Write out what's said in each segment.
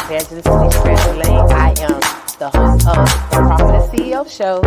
Evangelist Taniesha. I am the host of the Prophetess CEO Show.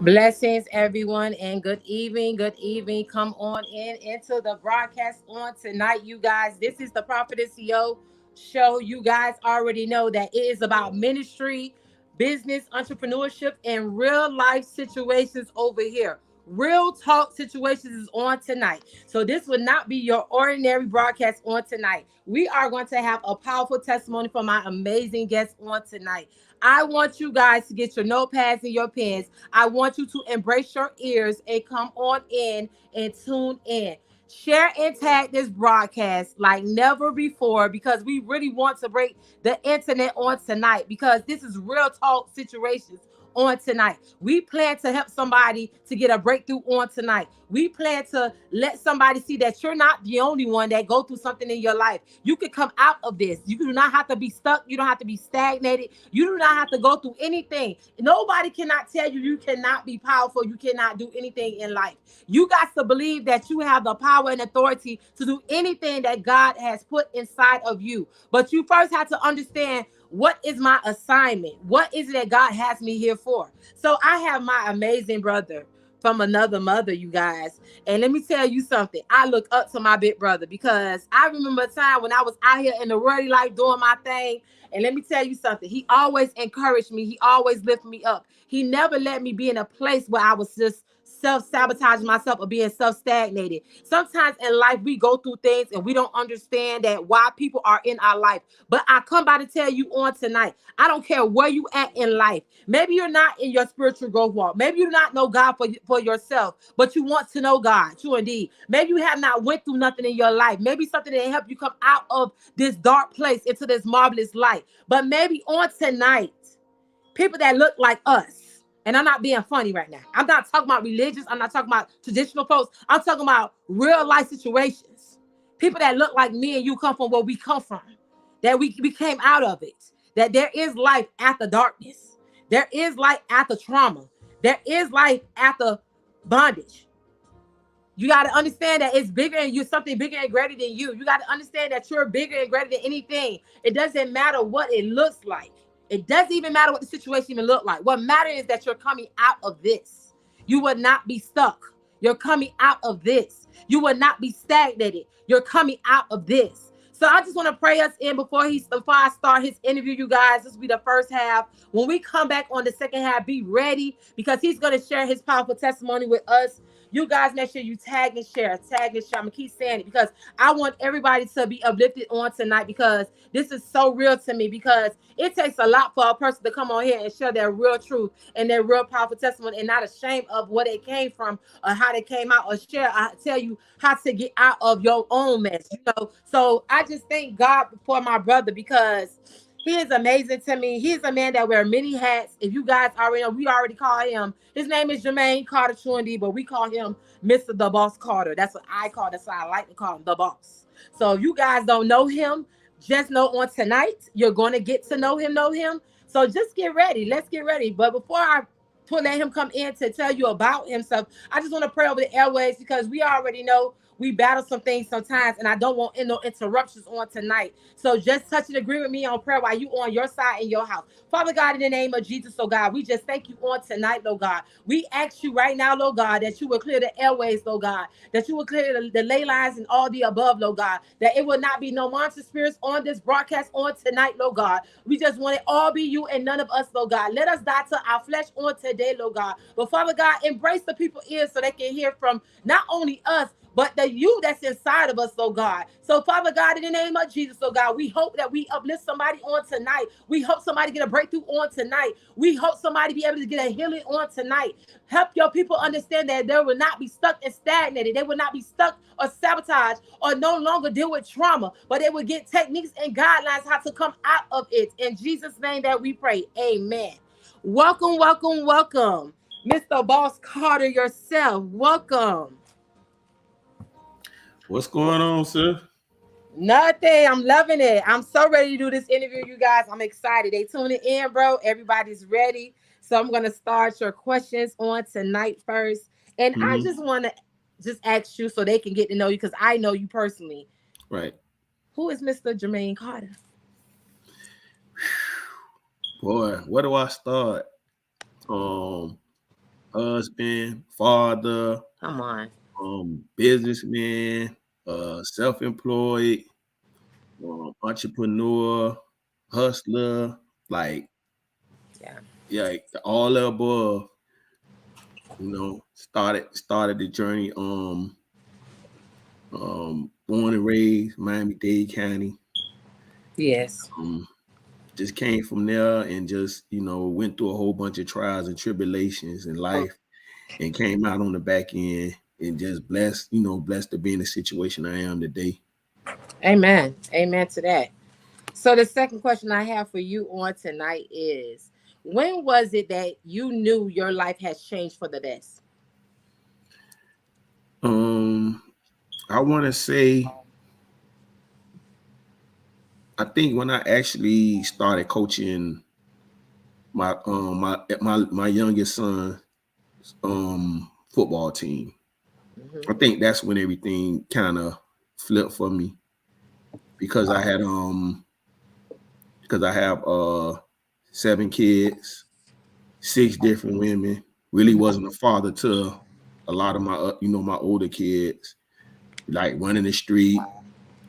Blessings, everyone, and good evening. Good evening. Come on into the broadcast on tonight, you guys. This is the Prophetess CEO Show. You guys already know that it is about ministry, business, entrepreneurship, and real life situations over here. Real talk situations is on tonight. So this would not be your ordinary broadcast on tonight. We are going to have a powerful testimony from my amazing guests on tonight. I want you guys to get your notepads and your pens. I want you to embrace your ears and come on in and tune in. Share and tag this broadcast like never before because we really want to break the internet on tonight because this is real talk situations on tonight. We plan to help somebody to get a breakthrough on tonight. We plan to let somebody see that you're not the only one that go through something in your life. You can come out of this. You do not have to be stuck. You don't have to be stagnated. You do not have to go through anything. Nobody cannot tell you you cannot be powerful. You cannot do anything in life. You got to believe that you have the power and authority to do anything that God has put inside of you. But you first have to understand, what is my assignment? What is it that God has me here for? So I have my amazing brother from another mother, you guys. And let me tell you something. I look up to my big brother because I remember a time when I was out here in the worldly life doing my thing. And let me tell you something. He always encouraged me. He always lifted me up. He never let me be in a place where I was just self-sabotaging myself or being self-stagnated. Sometimes in life we go through things and we don't understand that why people are in our life. But I come by to tell you on tonight, I don't care where you at in life. Maybe you're not in your spiritual growth walk. Maybe you do not know God for yourself, but you want to know God. True indeed. Maybe you have not went through nothing in your life. Maybe something that helped you come out of this dark place into this marvelous light. But maybe on tonight, people that look like us, and I'm not being funny right now. I'm not talking about religious. I'm not talking about traditional folks. I'm talking about real life situations. People that look like me and you come from where we come from. That we came out of it. That there is life after darkness. There is life after trauma. There is life after bondage. You got to understand that it's bigger and you're something bigger and greater than you. You got to understand that you're bigger and greater than anything. It doesn't matter what it looks like. It doesn't even matter what the situation even look like. What matters is that you're coming out of this. You will not be stuck. You're coming out of this. You will not be stagnated. You're coming out of this. So I just want to pray us in before I start his interview, you guys. This will be the first half. When we come back on the second half, be ready because he's going to share his powerful testimony with us. You guys make sure you tag and share. Tag and share. I'm going to keep saying it because I want everybody to be uplifted on tonight because this is so real to me because it takes a lot for a person to come on here and share their real truth and their real powerful testimony and not ashamed of what it came from or how they came out or share. I tell you how to get out of your own mess, you know. So I just thank God for my brother because he is amazing to me. He's a man that wears many hats. If you guys already know, we already call him. His name is Jermaine Carter Chundy, but we call him Mr. The Boss Carter. That's what I call. That's why I like to call him the boss. So if you guys don't know him, just know on tonight you're going to get to know him. So just get ready. Let's get ready. But before I let him come in to tell you about himself, I just want to pray over the airways because we already know we battle some things sometimes, and I don't want no interruptions on tonight. So just touch and agree with me on prayer while you on your side in your house. Father God, in the name of Jesus, oh God, we just thank you on tonight, Lord God. We ask you right now, Lord God, that you will clear the airways, Lord God, that you will clear the ley lines and all the above, Lord God, that it will not be no monster spirits on this broadcast on tonight, Lord God. We just want it all be you and none of us, Lord God. Let us die to our flesh on today, Lord God. But Father God, embrace the people ears so they can hear from not only us, but the you that's inside of us, oh God. So, Father God, in the name of Jesus, oh God, we hope that we uplift somebody on tonight. We hope somebody get a breakthrough on tonight. We hope somebody be able to get a healing on tonight. Help your people understand that they will not be stuck and stagnated. They will not be stuck or sabotaged or no longer deal with trauma, but they will get techniques and guidelines how to come out of it. In Jesus' name that we pray, amen. Welcome, welcome, welcome. Mr. Boss Carter yourself. Welcome. What's going on, sir? Nothing. I'm loving it. I'm so ready to do this interview, you guys. I'm excited. They tuning in, bro. Everybody's ready. So I'm gonna start your questions on tonight first. And I Mm-hmm. just wanna just ask you so they can get to know you because I know you personally. Right. Who is Mr. Jermaine Carter? Boy, where do I start? Um, Husband, father, Come on. businessman, self-employed, entrepreneur, hustler, like Yeah. yeah, all the above. Started the journey. Born and raised Miami-Dade County. Yes. Um, just came from there and just went through a whole bunch of trials and tribulations in life and came out on the back end and just blessed to be in the situation I am today. Amen. Amen to that. So the second question I have for you on tonight is when was it that you knew your life has changed for the best? um I want to say, I think when I actually started coaching my youngest son football team. Mm-hmm. I think that's when everything kind of flipped for me because I have 7 kids, 6 different women. Really wasn't a father to a lot of my my older kids, like running the street,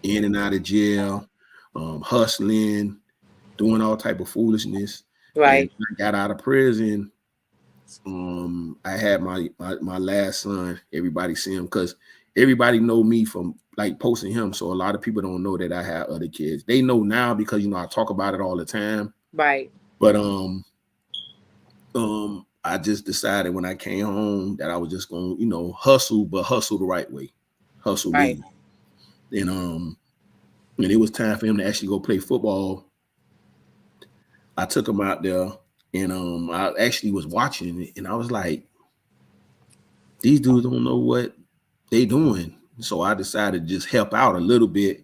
in and out of jail, hustling, doing all type of foolishness. And Right. when I got out of prison, I had my last son. Everybody see him because everybody know me from like posting him. So a lot of people don't know that I have other kids. They know now because I talk about it all the time. Right. But I just decided when I came home that I was just gonna hustle, but hustle the right way, hustle Right. legal. And when it was time for him to actually go play football, I took him out there, and I actually was watching it, and I was like, these dudes don't know what they doing. So I decided to just help out a little bit,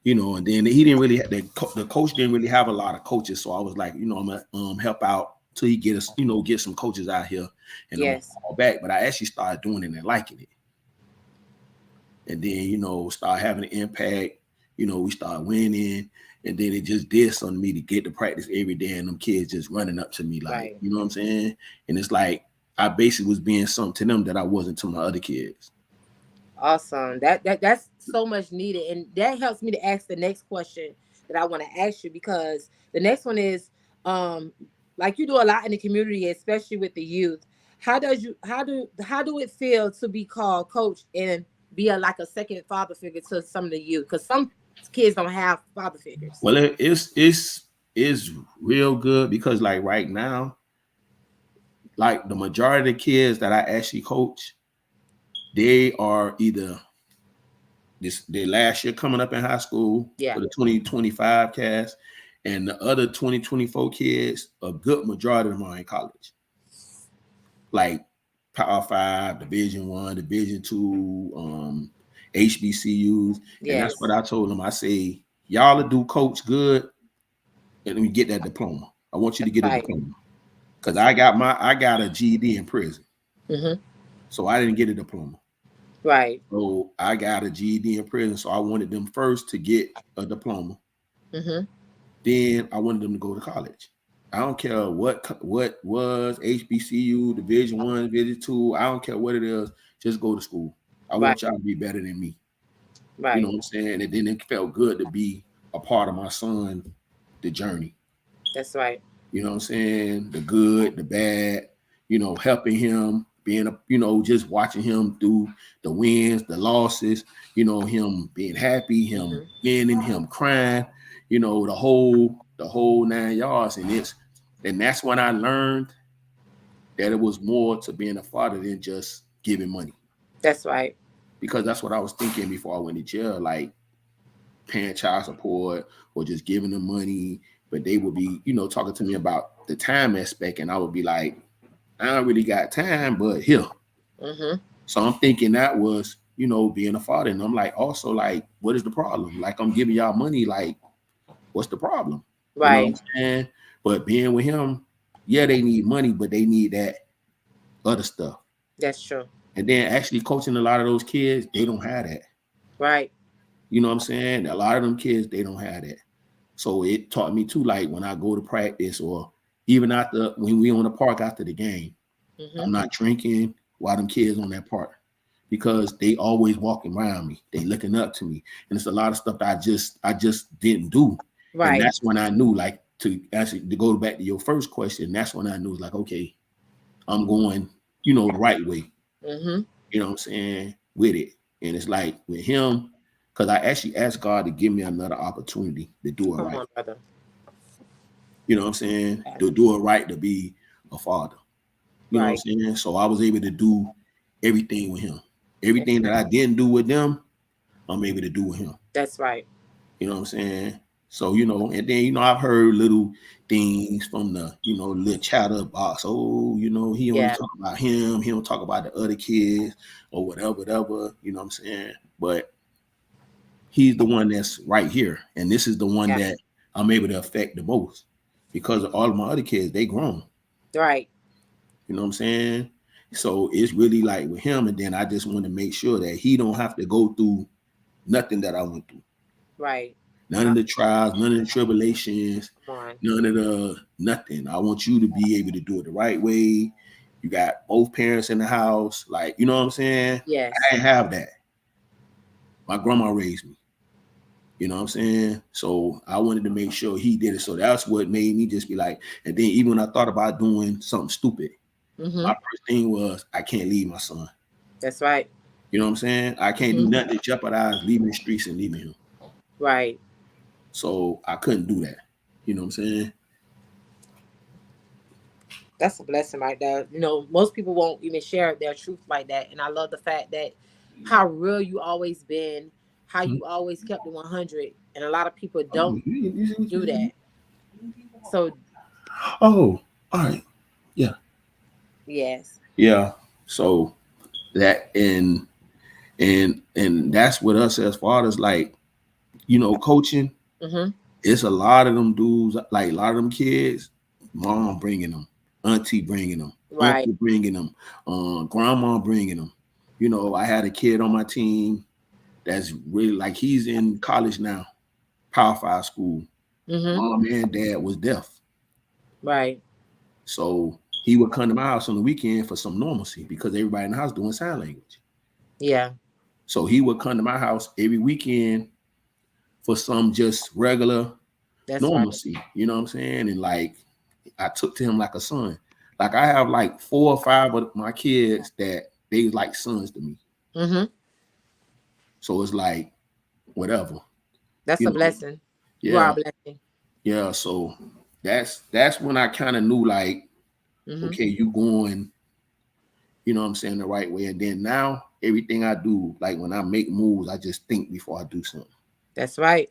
and then he didn't really the coach didn't really have a lot of coaches. So I was like, I'm gonna help out till he get us, get some coaches out here, and I'm gonna Yes. fall back. But I actually started doing it and liking it. And then, start having an impact, we start winning. And then it just did something to me to get to practice every day, and them kids just running up to me like, Right. you know what I'm saying? And it's like I basically was being something to them that I wasn't to my other kids. Awesome. That's so much needed. And that helps me to ask the next question that I want to ask you because the next one is um like you do a lot in the community, especially with the youth. How do it feel to be called coach and be like a second father figure to some of the youth? Because some kids don't have father figures. Well, it's real good because like right now, like the majority of the kids that I actually coach, they are either their last year coming up in high school Yeah. for the 2025 cast, and the other 2024 kids, a good majority of them are in college, like Power Five, Division One, Division Two, HBCUs, and that's what Yes. I told them. I say, y'all will do coach good, and let me get that diploma. I want you to get a Right. diploma because I got a GED in prison, Mm-hmm. so I didn't get a diploma. Right. So I got a GED in prison, so I wanted them first to get a diploma. Mm-hmm. Then I wanted them to go to college. I don't care what was HBCU, Division One, Division Two. I don't care what it is. Just go to school. I Right. want y'all to be better than me. You know Right. what I'm saying? And then it felt good to be a part of my son, the journey. That's right. You know what I'm saying? The good, the bad, helping him, being just watching him through the wins, the losses, him being happy, him Mm-hmm. winning, him crying, the whole 9 yards. And that's when I learned that it was more to being a father than just giving money. That's right. Because that's what I was thinking before I went to jail, like paying child support or just giving them money. But they would be, talking to me about the time aspect, and I would be like, I don't really got time, but here. Mm-hmm. So I'm thinking that was, being a father. And I'm like, also like, what is the problem? Like, I'm giving y'all money. Like, what's the problem? You know what I'm Right. saying? But being with him, yeah, they need money, but they need that other stuff. That's true. And then actually coaching a lot of those kids, they don't have that. Right. You know what I'm saying? A lot of them kids, they don't have that. So it taught me too, like when I go to practice or even after when we on the park after the game, Mm-hmm. I'm not drinking while them kids on that park because they always walking around me. They looking up to me. And it's a lot of stuff that I just didn't do. And Right. that's when I knew, like, to go back to your first question, that's when I knew, like, okay, I'm going, the right way. Mm-hmm. You know what I'm saying? With it. And it's like with him, because I actually asked God to give me another opportunity to do it Come right. on, brother. You know what I'm saying? Yeah. To do it right, to be a father. You know what I'm Right. saying? So I was able to do everything with him. Everything that Amen. I didn't do with them, I'm able to do with him. That's right. You know what I'm saying? So, and then, I've heard little things from the, little chatter box. Oh, he only Yeah. talk about him. He don't talk about the other kids or whatever. You know what I'm saying? But he's the one that's right here. And this is the one Yeah. that I'm able to affect the most because of all of my other kids, they grown. Right. You know what I'm saying? So it's really like with him. And then I just want to make sure that he don't have to go through nothing that I went through. Right. None of the trials, none of the tribulations, Come on. none of the nothing. I want you to be able to do it the right way. You got both parents in the house. Like, you know what I'm saying? Yes. I didn't have that. My grandma raised me. You know what I'm saying? So I wanted to make sure he did it. So that's what made me just be like, and then even when I thought about doing something stupid, Mm-hmm. my first thing was I can't leave my son. That's right. You know what I'm saying? I can't do Mm-hmm. nothing to jeopardize leaving the streets and leaving him. Right. So I couldn't do that. You know what I'm saying? That's a blessing right there. Most people won't even share their truth like that. And I love the fact that how real you always been, how you always kept it 100. And a lot of people don't do that. So, Oh, all right. Yeah. yes. Yeah. So that and that's what us as fathers, like, coaching. Mm-hmm. It's a lot of them dudes, like a lot of them kids, mom bringing them, auntie bringing them, Right. uncle bringing them, grandma bringing them. I had a kid on my team that's really like he's in college now, Power 5 school. Mm-hmm. Mom and dad was deaf. Right. So he would come to my house on the weekend for some normalcy because everybody in the house doing sign language. Yeah. So he would come to my house every weekend for some just regular That's right. normalcy. You know what I'm saying? And like I took to him like a son. Like I have like 4 or 5 of my kids that they like sons to me. Mm-hmm. So it's like whatever, That's you a know. blessing. You are Yeah, a blessing. yeah. So that's when I kind of knew like, Mm-hmm. okay, you going, you know what I'm saying, the right way. And then now everything I do, like when I make moves, I just think before I do something. That's right.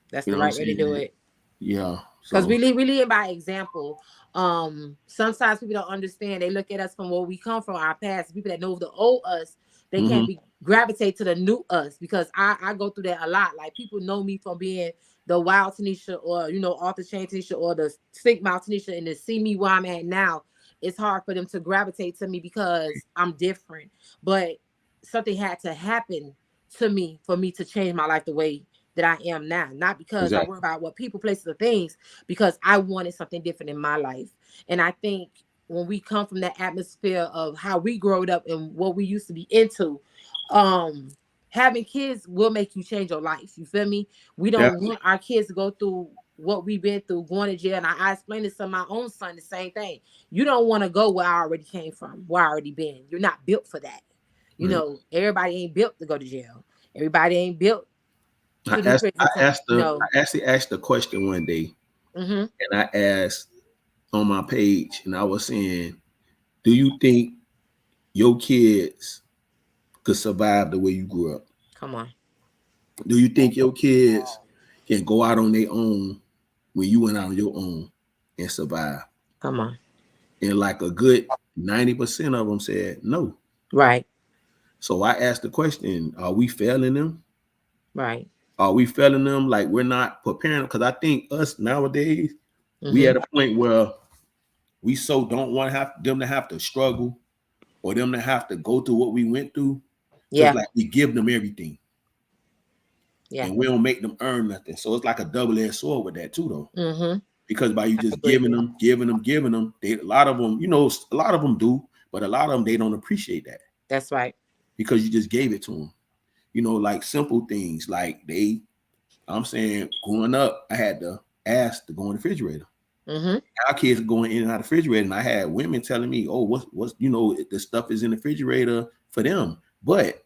That's You the know what I'm right way to do saying? it. Yeah. Because So we live by example. Sometimes people don't understand. They look at us from where we come from, our past. People that know the old us, they mhm. can't be gravitate to the new us because I go through that a lot. Like people know me from being the wild Tanisha or off the chain Tanisha or the stick mouth Tanisha, and to see me where I'm at now, it's hard for them to gravitate to me because I'm different. But something had to happen to me for me to change my life the way that I am now. Not because I Exactly. worry about what people, places, or things, because I wanted something different in my life. And I think when we come from that atmosphere of how we growed up and what we used to be into, um, having kids will make you change your life. You feel me? We don't Definitely. want our kids to go through what we've been through, going to jail. And I explained this to my own son, the same thing. You don't want to go where I already came from, where I already been. You're not built for that. Right. Everybody ain't built to go to jail. Everybody ain't built I to do asked I prison time, asked the I actually asked the question one day, Mm-hmm. and I asked on my page, and I was saying, do you think your kids could survive the way you grew up? Come on. Do you think your kids can go out on their own when you went out on your own and survive? Come on. And like a good 90% of them said no. Right. So I asked the question, are we failing them? Right. Are we failing them? Like we're not preparing? Because I think us nowadays, we Mm-hmm. at a point where we so don't want to have them to have to struggle or them to have to go through what we went through. Because Yeah. like we give them everything Yeah. and we don't make them earn nothing. So it's like a double-edged sword with that too, though. Mm-hmm. Because by you I just agree. giving them, they, a lot of them, you know, a lot of them do, but a lot of them they don't appreciate that That's right. because you just gave it to them. You know, like simple things like I'm saying, growing up, I had to ask to go in the refrigerator. Mm-hmm. Our kids are going in and out of the refrigerator, and I had women telling me, "Oh, what's you know, the stuff is in the refrigerator for them." But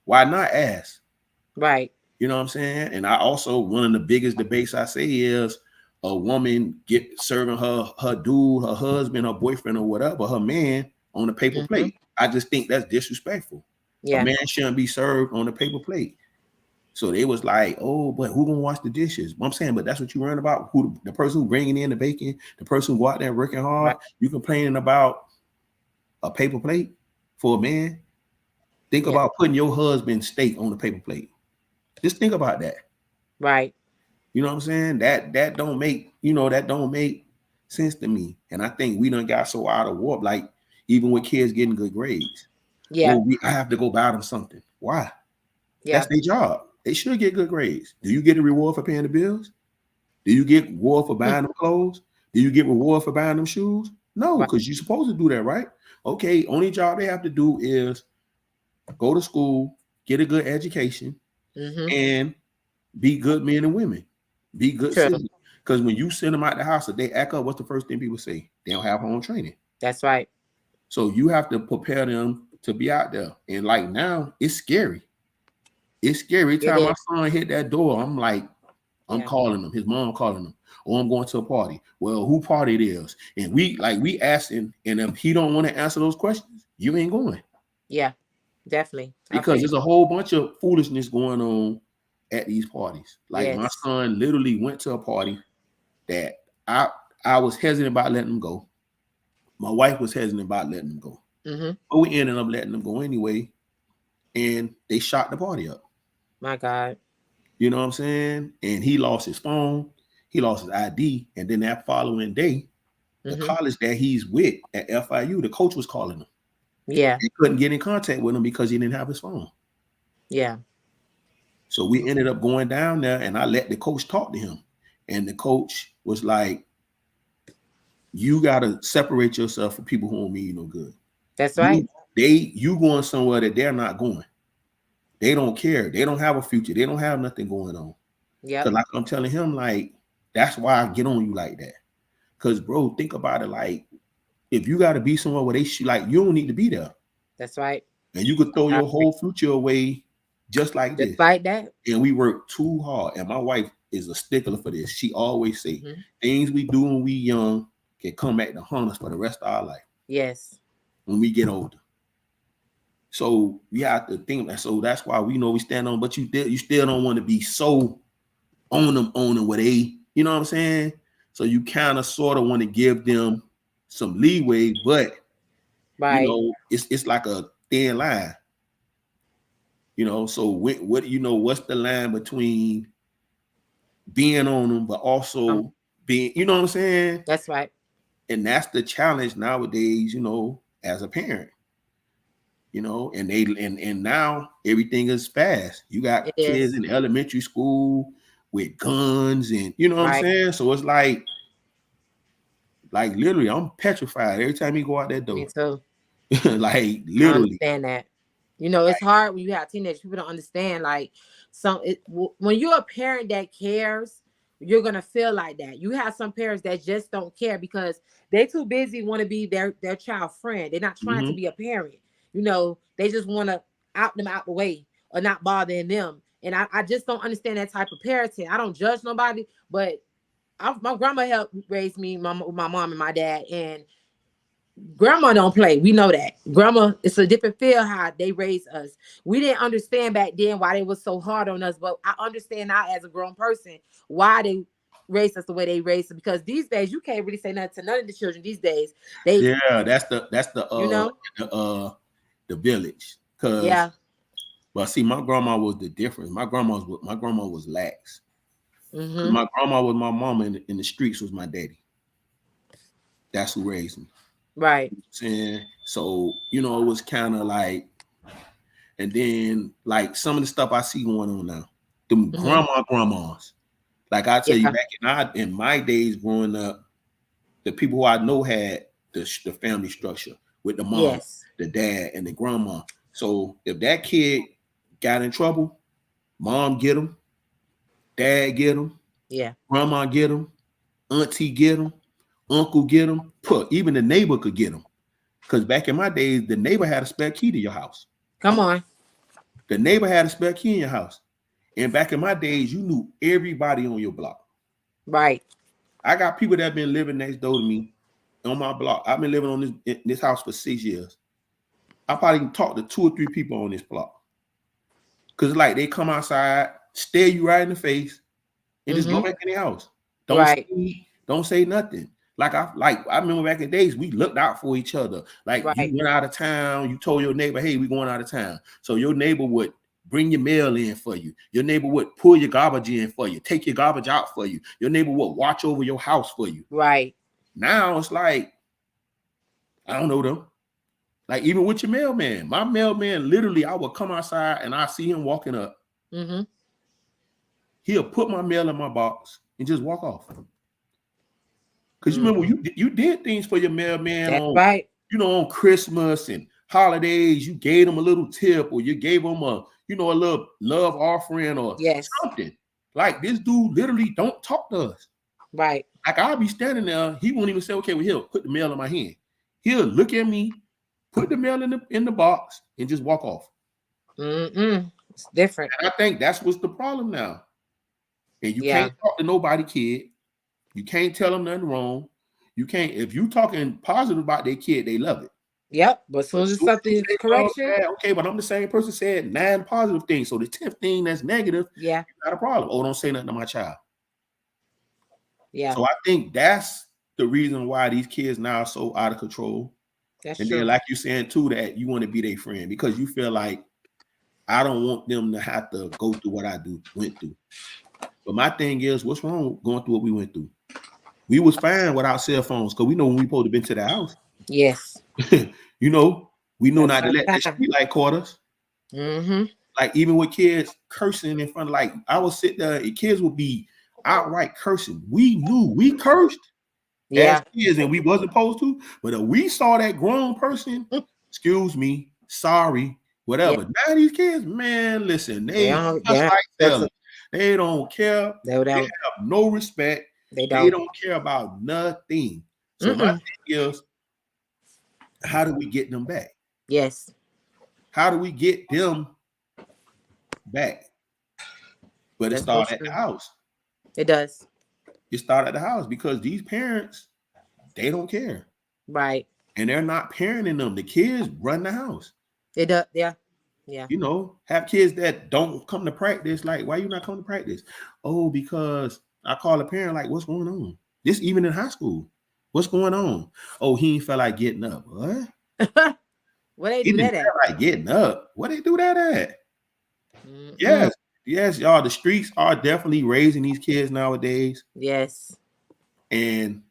why not ask? Right. You know what I'm saying? And I also one of the biggest debates I say is a woman get serving her dude, her husband, her boyfriend, or whatever, her man on a paper Mm-hmm. plate. I just think that's disrespectful. A Yeah. man shouldn't be served on a paper plate. So they was like, oh, but who gonna wash the dishes? I'm saying, but that's what you learn about who the person who bringing in the bacon, the person who go out there working Right. hard. You complaining about a paper plate for a man? Think Yeah. about putting your husband's steak on the paper plate. Just think about that. Right. You know what I'm saying? That don't make that don't make sense to me. And I think we done got so out of warp. Like even with kids getting good grades, Yeah. oh, I have to go buy them something. Why? That's Yeah. their job. They should get good grades. Do you get a reward for paying the bills? Do you get reward for buying them clothes? Do you get reward for buying them shoes? No, Right. because you're supposed to do that, right? Okay, only job they have to do is go to school, get a good education, Mm-hmm. and be good men and women. Be good True. citizens. Because when you send them out the house, if they act up, what's the first thing people say? They don't have home training. That's right. So you have to prepare them to be out there. And like now, it's scary. It's scary. Every It time my is. son hit that door, I'm like, I'm Yeah. calling him. His mom calling him. Or I'm going to a party. Well, who party it is? And we asking, and if he don't want to answer those questions, you ain't going. Yeah. Definitely. I feel Because you. there's a whole bunch of foolishness going on at these parties. Like my Yes. son literally went to a party that I was hesitant about letting him go. My wife was hesitant about letting him go. Mm-hmm. But we ended up letting him go anyway. And they shot the party up. My God. You know what I'm saying? And he lost his phone, he lost his ID, and then that following day, the Mm-hmm. college that he's with at FIU, the coach was calling him. Yeah. He couldn't get in contact with him because he didn't have his phone. Yeah. So we ended up going down there, and I let the coach talk to him. And the coach was like, "You gotta separate yourself from people who don't mean you no good. That's right. You going somewhere that they're not going. They don't care. They don't have a future. They don't have nothing going on." Yep. Because like I'm telling him, like, that's why I get on you like that. Because, bro, think about it. Like, if you got to be somewhere where they like, you don't need to be there. That's right. And you could throw I your agree. whole future away just like Just this. like that. And we work too hard. And my wife is a stickler for this. She always say, Mm-hmm. things we do when we young can come back to haunt us for the rest of our life Yes. when we get older. So we have to think that. So that's why we know we stand on. But you still don't want to be so on them where they, you know what I'm saying? So you kind of sort of want to give them some leeway, but you Right. know, it's like a thin line. You know, so what's the line between being on them, but also being, you know what I'm saying? That's right. And that's the challenge nowadays, you know, as a parent. You know, and now everything is fast. You got It kids is. in elementary school with guns, and you know what I'm Right. saying? So it's like literally, I'm petrified every time you go out that Me door. too. Like I literally. understand that. You know, it's hard when you have teenagers. People don't understand. Like, when you're a parent that cares, you're gonna feel like that. You have some parents that just don't care because they too busy want to be their child friend. They're not trying to Mm-hmm. be a parent. You know, they just want to out them out the way or not bothering them. And I just don't understand that type of parenting. I don't judge nobody, but my grandma helped raise me, my mom and my dad, and grandma don't play. We know that. Grandma, it's a different feel how they raised us. We didn't understand back then why they was so hard on us, but I understand now as a grown person why they raised us the way they raised us, because these days you can't really say nothing to none of the children these days. They, Yeah, that's the you know, the village. Cause yeah. but see, my grandma was the difference. My grandma was lax. Cause Mm-hmm. my grandma was my mama, in the streets was my daddy. That's who raised me. Right. And so, it was kind of like, and then like some of the stuff I see going on now, the Mm-hmm. grandmas. Like I tell you, Yeah. back in my days growing up, the people who I know had the family structure with the mom, Yes. the dad, and the grandma. So if that kid got in trouble, mom get him, dad get him, Yeah. grandma get him, auntie get him, uncle get him. Put even the neighbor could get him. Because back in my days, the neighbor had a spare key to your house. Come on. The neighbor had a spare key in your house. And back in my days, you knew everybody on your block. Right. I got people that have been living next door to me on my block. I've been living on this house for 6 years. I probably talked to 2 or 3 people on this block. Cause like they come outside, stare you right in the face, and just go Mm-hmm. back in the house. Right. Don't say nothing. I remember back in the days we looked out for each other. Like you Right. went out of town, you told your neighbor, "Hey, we going out of town." So your neighbor would bring your mail in for you. Your neighbor would pull your garbage in for you, take your garbage out for you. Your neighbor would watch over your house for you. Right. Now it's like I don't know them. Like even with your mailman, my mailman literally, I would come outside and I see him walking up. Mm-hmm. He'll put my mail in my box and just walk off. Because you Mm-hmm. remember you did things for your mailman That's on, right. on Christmas and holidays. You gave them a little tip, or you gave them a little love offering or Yes. something. Like this dude literally don't talk to us. Right. Like I'll be standing there, he won't even say, "Okay, well, he'll put the mail in my hand." He'll look at me, put the mail in the box, and just walk off. Mm-mm. It's different. And I think that's what's the problem now. And you Yeah. can't talk to nobody, kid. You can't tell them nothing wrong. You can't, if you talking positive about their kid, they love it. Yep. But as soon But as it's soon as you something say something correction. bad, okay, but I'm the same person said 9 positive things. So the 10th thing that's negative, Yeah. not a problem. Oh, don't say nothing to my child. Yeah. So I think that's the reason why these kids now are so out of control. That's And true. then, like you saying too, that you want to be their friend because you feel like I don't want them to have to go through what I went through. But my thing is, what's wrong with going through what we went through? We was fine without cell phones because we know when we supposed to been to the house. Yes. We know not to let that Time. street light caught us. Mm-hmm. Like even with kids cursing in front of, like I would sit there and kids would be outright cursing. We knew we cursed as Yeah. kids and we wasn't supposed to, but if we saw that grown person, excuse me, sorry, Yeah. whatever. Now these kids, man, listen, They they don't. just like That's Taylor. They don't care. They They don't. have no respect. They They don't. don't care about nothing. So my Mm-mm. thing is, how do we get them back? Yes. How do we get them back? But it That's so started at the true. house. It does. It started at the house because these parents, they don't care. Right. And they're not parenting them. The kids run the house. It does. Yeah. Yeah. Have kids that don't come to practice. Like, why you not coming to practice? Oh, because I call a parent like, what's going on? This even in high school. What's going on? Oh, he ain't felt like getting up. What? What they He do didn't that at? feel like getting up. What they do that at? Mm-mm. Yes, y'all. The streets are definitely raising these kids nowadays. Yes. And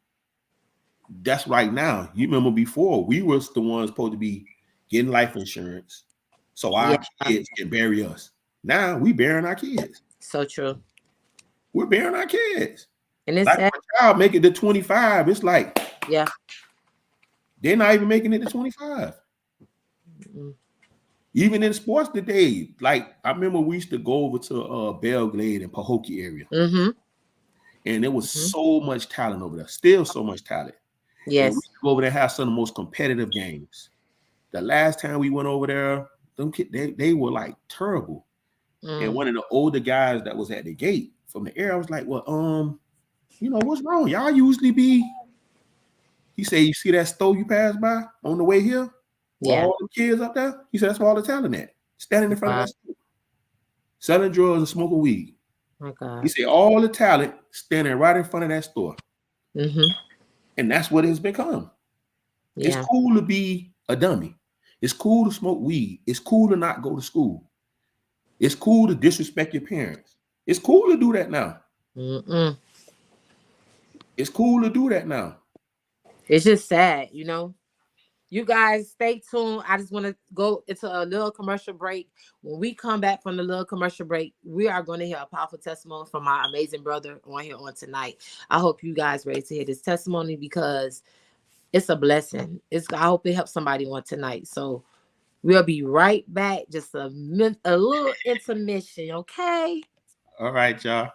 that's right now. You remember before we was the ones supposed to be getting life insurance so our kids can bury us. Now we burying our kids. So true. We're burying our kids. And it's like a child make it to 25. It's like they're not even making it to 25. Mm-mm. Even in sports today, like I remember we used to go over to Belgrade and Pahokee area. Mm-hmm. And there was so much talent over there. Still so much talent. Yes. And we used to go over there and have some of the most competitive games. The last time we went over there, them kids, they were like terrible. And one of the older guys that was at the gate from the air, I was like, well, what's wrong? Y'all usually be. He said, you see that store you passed by on the way here? Yeah. All the kids up there? He said, that's where all the talent at. Standing in front of that store. Selling drugs and smoking weed. My God. He said all the talent standing right in front of that store. Mm-hmm. And that's what it's become. It's Yeah. cool to be a dummy. It's cool to smoke weed. It's cool to not go to school. It's cool to disrespect your parents. It's cool to do that now. Mm-mm. It's cool to do that now. It's just sad, you know. You guys stay tuned. I just want to go into a little commercial break. When we come back from the little commercial break, we are going to hear a powerful testimony from our amazing brother on here on tonight. I hope you guys ready to hear this testimony because it's a blessing. I hope it helps somebody on tonight. So we'll be right back. Just a little intermission, okay? All right, y'all.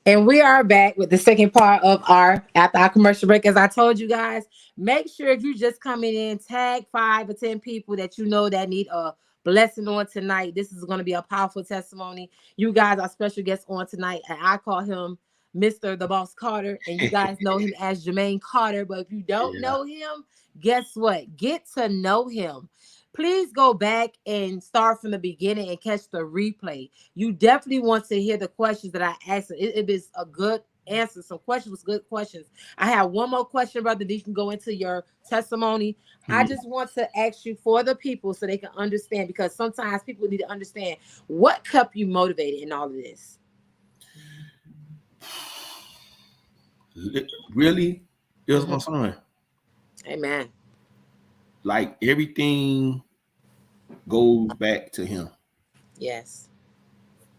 And we are back with the second part of after our commercial break. As I told you guys, make sure if you just coming in, tag 5 or 10 people that you know that need a blessing on tonight. This is going to be a powerful testimony. You guys are special guests on tonight, and I call him Mr. The Boss Carter, and you guys know him as Jermaine Carter. But if you don't Yeah. know him, guess what? Get to know him. Please go back and start from the beginning and catch the replay. You definitely want to hear the questions that I asked. It is a good answer. Some questions was good questions. I have one more question, brother. You can go into your testimony. I just want to ask you for the people so they can understand, because sometimes people need to understand what kept you motivated in all of this. Really? It was my son. Amen. Like everything goes back to him. Yes.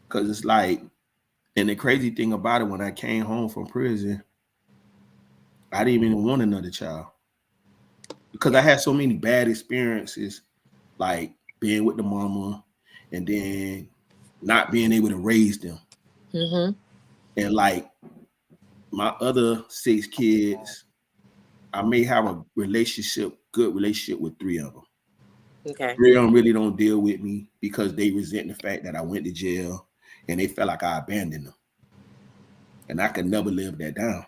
Cause it's like, and the crazy thing about it, when I came home from prison, I didn't even want another child. Because I had so many bad experiences, like being with the mama and then not being able to raise them. Mm-hmm. And like my other 6 kids, I may have a good relationship with 3 of them. Okay. 3 of them really don't deal with me because they resent the fact that I went to jail and they felt like I abandoned them. And I could never live that down.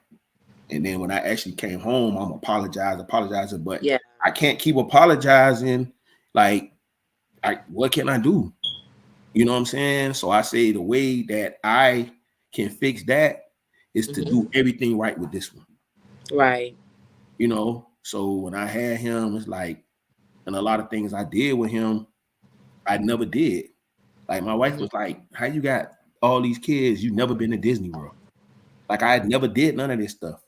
And then when I actually came home, I'm apologizing, but Yeah. I can't keep apologizing. Like, what can I do? You know what I'm saying? So I say the way that I can fix that is to do everything right with this one. Right. You know, so when I had him, it's like, and a lot of things I did with him, I never did. Like my wife was like, how you got all these kids? You never been to Disney World. Like I had never did none of this stuff.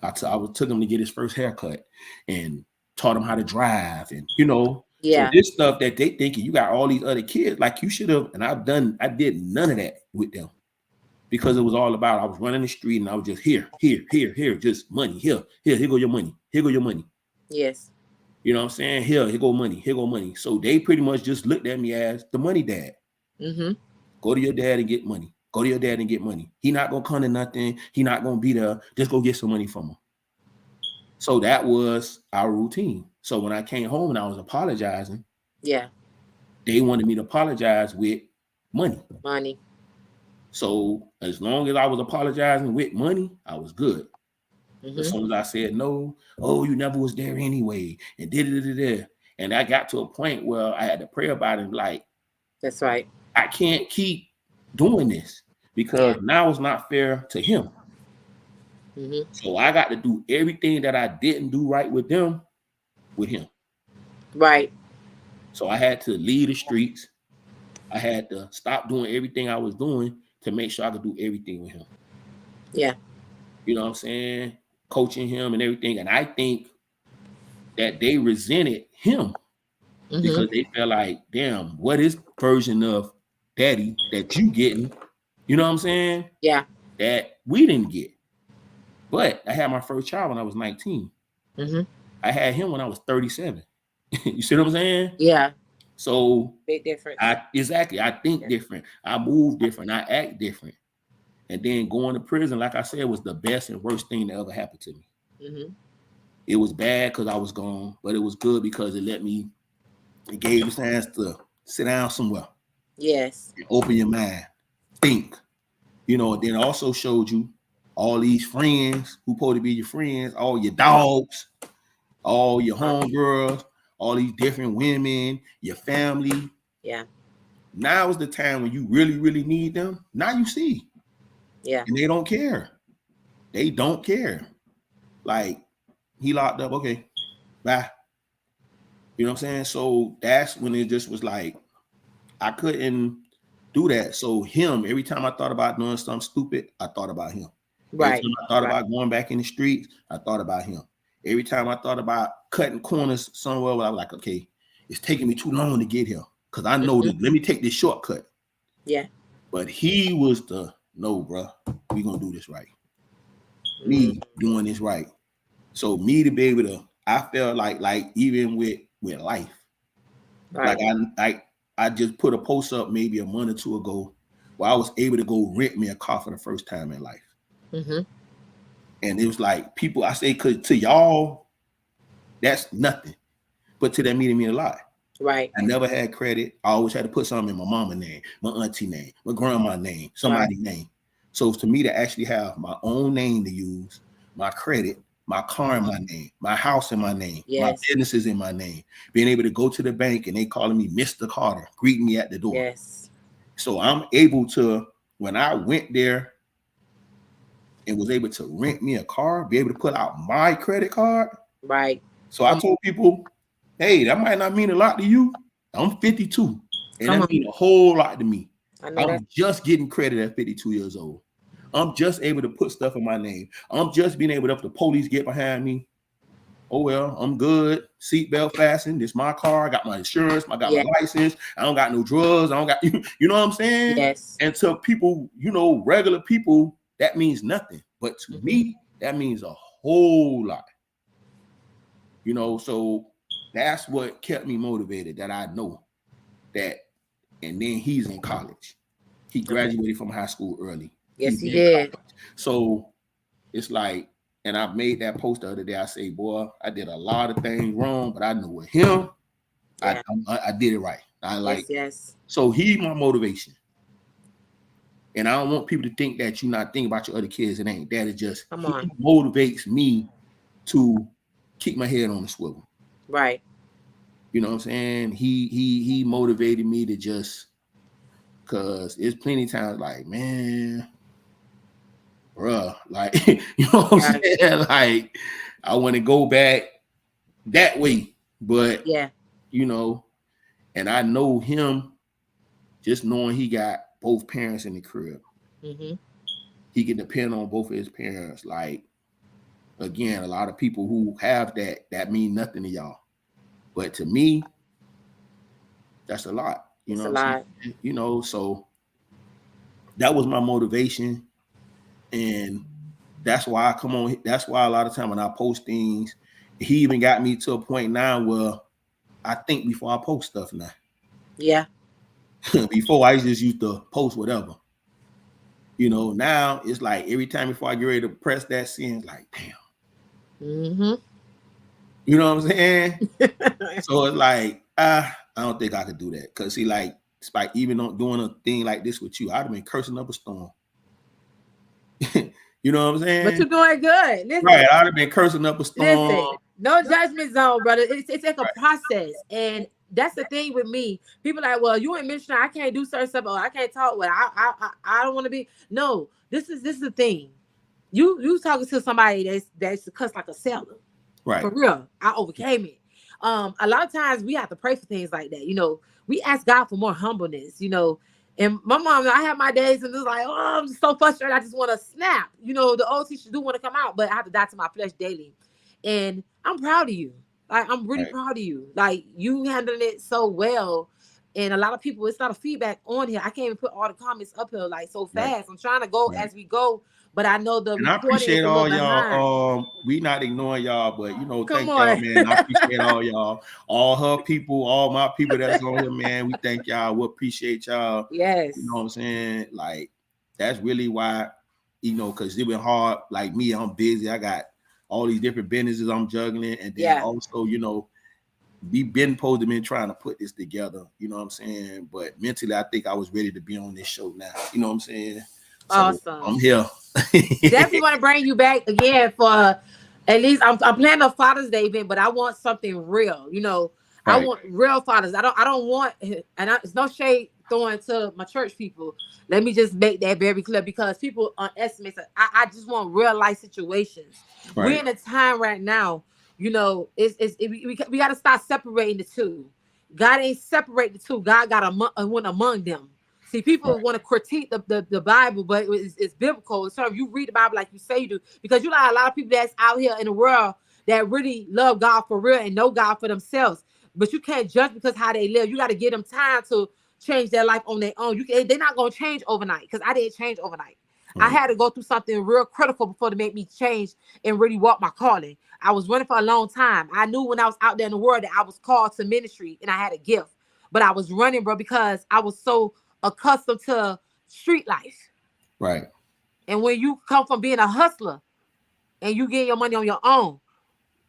I took him to get his first haircut and taught him how to drive, and you know, so this stuff that they thinking you got all these other kids, like you should have, and I did none of that with them because it was all about I was running the street and I was just here, just money, here go your money, here go your money. Yes. You know what I'm saying? Here go money. So they pretty much just looked at me as the money dad. Mm-hmm. Go to your dad and get money. Go to your dad and get money. He not gonna come to nothing. He not gonna be there. Just go get some money from him. So that was our routine. So when I came home and I was apologizing, they wanted me to apologize with money. So as long as I was apologizing with money, I was good. As soon as I said no, oh, you never was there anyway, and and I got to a point where I had to pray about it. Like, that's right. I can't keep doing this because now it's not fair to him. So I got to do everything that I didn't do right with them with him. Right. So I had to leave the streets. I had to stop doing everything I was doing to make sure I could do everything with him. Yeah. You know what I'm saying? Coaching him and everything. And I think that they resented him because they felt like, damn, what is version of daddy that you getting? You know what I'm saying? Yeah. that we didn't get. But I had my first child when I was 19. Mm-hmm. I had him when I was 37. You see what I'm saying? Yeah. So Big difference. I think different. I move different. I act different. And then going to prison, like I said, was the best and worst thing that ever happened to me. Mm-hmm. It was bad because I was gone, but it was good because it gave you a chance to sit down somewhere. Yes. Open your mind. Think. And then also showed you all these friends who supposed to be your friends, all your dogs, all your homegirls, all these different women, your family. Yeah. Now is the time when you really, really need them. Now you see. Yeah. And they don't care. They don't care. Like, he locked up. Okay, bye. You know what I'm saying? So that's when it just was like, I couldn't do that. So every time I thought about doing something stupid, I thought about him. Right. Every time I thought about going back in the streets, I thought about him. Every time I thought about cutting corners somewhere, I was like, okay, it's taking me too long to get here. Because I know that, let me take this shortcut. Yeah. But he was no, bro, we gonna do this right. Me doing this right. So me to be able to, I felt like even with life, right. Like I just put a post up maybe a month or two ago where I was able to go rent me a car for the first time in life. Mm-hmm. And it was like people, I say, cause to y'all, that's nothing. But to them, mean a lot. Right. I never had credit. I always had to put something in my mama's name, my auntie name, my grandma's name, somebody's name. So to me to actually have my own name to use, my credit, my car in my name, my house in my name, my businesses in my name, being able to go to the bank and they calling me Mr. Carter, greeting me at the door. Yes. So I'm able to, when I went there and was able to rent me a car, be able to put out my credit card. Right. So I told people, hey, that might not mean a lot to you. I'm 52, and that means a whole lot to me. I'm just getting credit at 52 years old. I'm just able to put stuff in my name. I'm just being able to, if the police get behind me, oh well, I'm good. Seatbelt fastened. This my car. I got my insurance. I got my license. I don't got no drugs. I don't got, you know what I'm saying? Yes. And to people, regular people, that means nothing. But to me, that means a whole lot. So that's what kept me motivated, that I know that. And then he's in college. He graduated from high school early. Yes, he did. College. So it's like, and I made that post the other day. I say, boy, I did a lot of things wrong, but I know with him, I did it right. I like, so he's my motivation. And I don't want people to think that you're not thinking about your other kids. It ain't. That is just, he motivates me to keep my head on the swivel. Right. You know what I'm saying? He motivated me to just, cause it's plenty of times like, man, bruh, like, you know what I'm saying? Like, I want to go back that way, but and I know him just knowing he got both parents in the crib. Mm-hmm. He can depend on both of his parents. Like, again, a lot of people who have that mean nothing to y'all. But to me, that's a lot. It's a lot. So that was my motivation. And that's why I come on. That's why a lot of time when I post things, he even got me to a point now where I think before I post stuff now. Yeah. Before I just used to post whatever. Now it's like every time before I get ready to press that scene, it's like, damn. Mm-hmm. You know what I'm saying? So it's like, I don't think I could do that. Cause see, like, Spike, even doing a thing like this with you, I'd have been cursing up a storm. You know what I'm saying? But you're doing good. Listen, right, I'd have been cursing up a storm. Listen, no judgment zone, brother. It's like a process. And that's the thing with me. People are like, well, you ain't missionary. I can't do certain stuff. Or I can't talk. Well, I don't want to be. No, this is the thing. You talking to somebody that's cussed like a sailor. Right. For real. I overcame it. A lot of times we have to pray for things like that. We ask God for more humbleness, And my mom, I have my days and it's like, oh, I'm so frustrated. I just want to snap. The old teachers do want to come out, but I have to die to my flesh daily. And I'm proud of you. Like, I'm really proud of you. Like, you handling it so well. And a lot of people, it's not a feedback on here. I can't even put all the comments up here like so fast. I'm trying to go as we go, but I know the And I recording is appreciate a little all behind. y'all. We not ignoring y'all, but Come thank y'all, on. man. I appreciate all y'all, all her people, all my people that's on here, man. We thank y'all. We appreciate y'all. Yes. You know what I'm saying? Like, that's really why, because it been hard. Like me, I'm busy. I got all these different businesses I'm juggling, and then also, we been supposed to been trying to put this together. You know what I'm saying? But mentally, I think I was ready to be on this show now. You know what I'm saying? So Awesome. I'm here. Definitely want to bring you back again for at least I'm planning a Father's Day event, but I want something real. I want real fathers. I don't want, it's no shade throwing to my church people. Let me just make that very clear because people underestimate. I just want real life situations. We're in a time right now. We got to start separating the two. God ain't separate the two. God got one among them. See, people want to critique the Bible, but it's biblical. So if you read the Bible like you say you do, because you got a lot of people that's out here in the world that really love God for real and know God for themselves. But you can't judge because how they live. You got to give them time to change their life on their own. They're not going to change overnight because I didn't change overnight. I had to go through something real critical before to make me change and really walk my calling. I was running for a long time. I knew when I was out there in the world that I was called to ministry and I had a gift. But I was running, bro, because I was so accustomed to street life. Right. And when you come from being a hustler and you get your money on your own,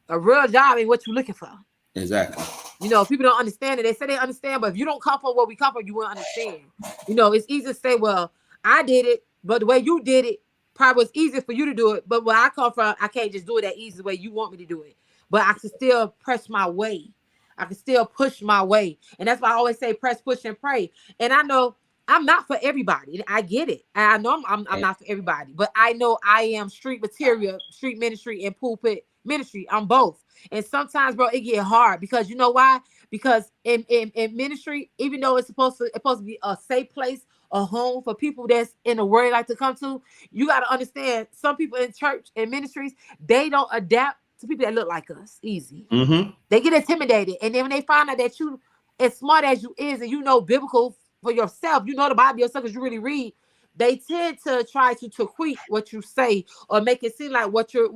a real job ain't what you're looking for. Exactly. People don't understand it. They say they understand, but if you don't come from where we come from, you won't understand. It's easy to say, well, I did it, but the way you did it probably was easier for you to do it. But where I come from, I can't just do it that easy the way you want me to do it. But I can still press my way. I can still push my way. And that's why I always say press, push, and pray. And I know I'm not for everybody. I get it. I know I'm not for everybody. But I know I am street material, street ministry, and pulpit ministry. I'm both. And sometimes, bro, it get hard because you know why? Because in ministry, even though it's supposed to be a safe place, a home for people that's in the world like to come to, you got to understand some people in church and ministries, they don't adapt to people that look like us easy. Mm-hmm. They get intimidated. And then when they find out that you, as smart as you is, and biblical for yourself, the Bible yourself because you really read, they tend to try to tweak what you say or make it seem like what you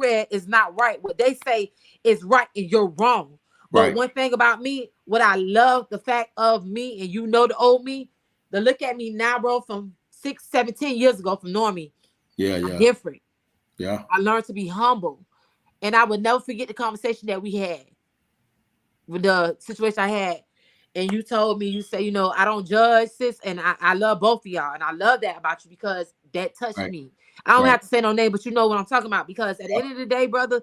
read is not right. What they say is right and you're wrong. But one thing about me, what I love the fact of me, and the old me, the look at me now, bro, from 6, 17 years ago from Normie. I'm different. Yeah. I learned to be humble. And I would never forget the conversation that we had with the situation I had. And you told me, you say, I don't judge, sis. And I love both of y'all. And I love that about you because that touched me. I don't have to say no name, but you know what I'm talking about. Because at the end of the day, brother,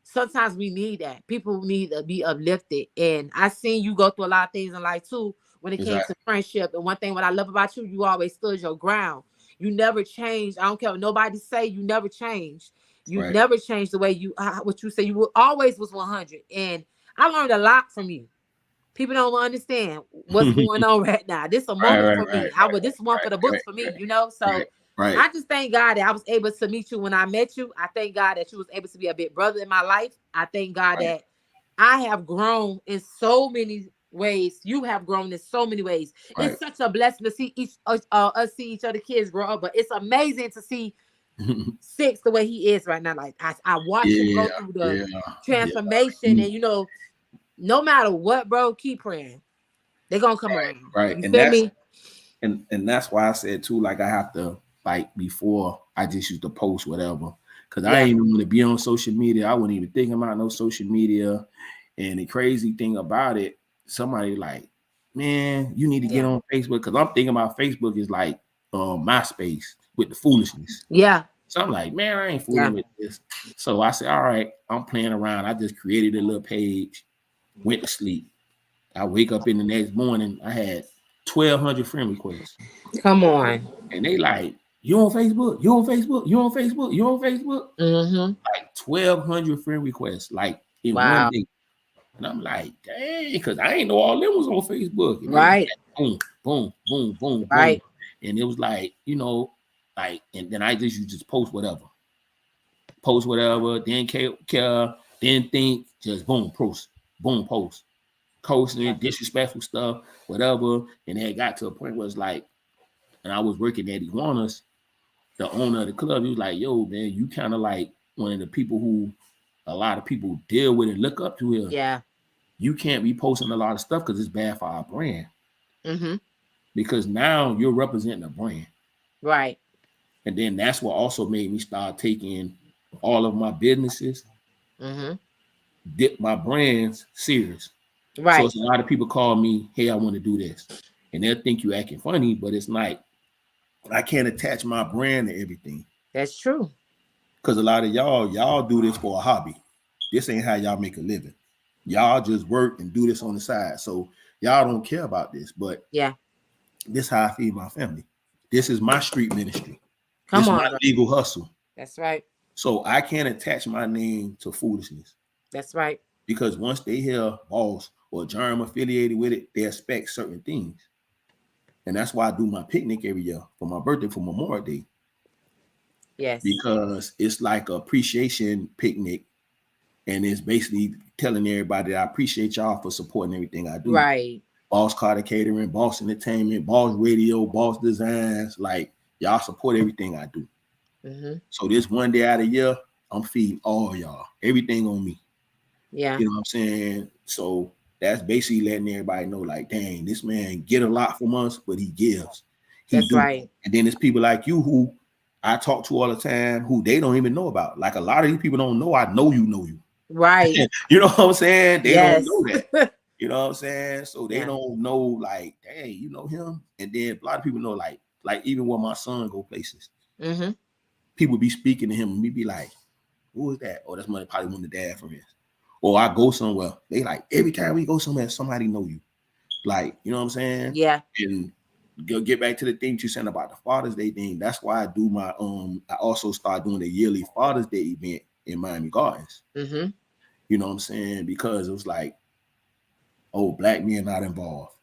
sometimes we need that. People need to be uplifted. And I seen you go through a lot of things in life too when it came to friendship. And one thing what I love about you, you always stood your ground. You never changed. I don't care what nobody say, you never changed. You never changed the way what you say. You always was 100. And I learned a lot from you. People don't understand what's going on right now. This is a moment for me. This is one for the books for me, So I just thank God that I was able to meet you when I met you. I thank God that you was able to be a big brother in my life. I thank God that I have grown in so many ways. You have grown in so many ways. It's such a blessing to see us see each other kids grow up. But it's amazing to see Six the way he is right now. Like I watch him go through the transformation, and no matter what, bro, keep praying. They're gonna come around. Right. You feel me? And that's why I said too, like I have to, like before I just used to post whatever. Cause I ain't even want to be on social media. I wasn't even thinking about no social media. And the crazy thing about it, somebody like, man, you need to get on Facebook. Cause I'm thinking about Facebook is like MySpace with the foolishness. Yeah. So I'm like, man, I ain't fooling with this. So I said, all right, I'm playing around. I just created a little page, went to sleep. I wake up in the next morning, I had 1,200 friend requests. Come on. And they like, you on Facebook? You on Facebook? You on Facebook? You on Facebook? Mm-hmm. Like 1,200 friend requests, like in one day. And I'm like, dang, because I ain't know all them was on Facebook. And right. Boom, boom, boom, boom, right. boom. And it was like, and then I just post whatever. Post whatever, then care, then think, just boom, post, boom, post. coaching, disrespectful stuff, whatever. And then it got to a point where it's like, and I was working at Iguanas, the owner of the club, he was like, yo, man, you kind of like one of the people who a lot of people deal with and look up to here. Yeah. You can't be posting a lot of stuff because it's bad for our brand. Mm-hmm. Because now you're representing a brand. Right. And then that's what also made me start taking all of my businesses, dip my brands serious. Right. So it's a lot of people call me, hey, I want to do this. And they'll think you acting funny, but it's like, I can't attach my brand to everything. That's true. Because a lot of y'all do this for a hobby. This ain't how y'all make a living. Y'all just work and do this on the side. So y'all don't care about this. But yeah, this is how I feed my family. This is my street ministry. Come this on, is my bro. legal hustle. That's right. So I can't attach my name to foolishness. That's right. Because once they hear boss or germ affiliated with it, they expect certain things. And that's why I do my picnic every year for my birthday, for Memorial Day. Yes. Because it's like an appreciation picnic. And it's basically telling everybody that I appreciate y'all for supporting everything I do. Right. Boss Carter Catering, Boss Entertainment, Boss Radio, Boss Designs. Like, y'all support everything I do. So this one day out of the year, I'm feeding all y'all. Everything on me. Yeah. You know what I'm saying? So that's basically letting everybody know, like, dang, this man get a lot from us, but he gives. That's right. And then there's people like you who I talk to all the time who they don't even know about. Like, a lot of these people don't know I know you know you. Right. You know what I'm saying? They yes. don't know that. You know what I'm saying? So they don't know, like, dang, you know him? And then a lot of people know, like even when my son go places, people be speaking to him and me be like, who is that? Oh, that's probably one of the dad friends. Or I go somewhere, they like, every time we go somewhere, somebody know you. Like, you know what I'm saying? Yeah. And go get back to the thing you said about the Father's Day thing. That's why I do my I also start doing the yearly Father's Day event in Miami Gardens. You know what I'm saying? Because it was like, oh, black men not involved.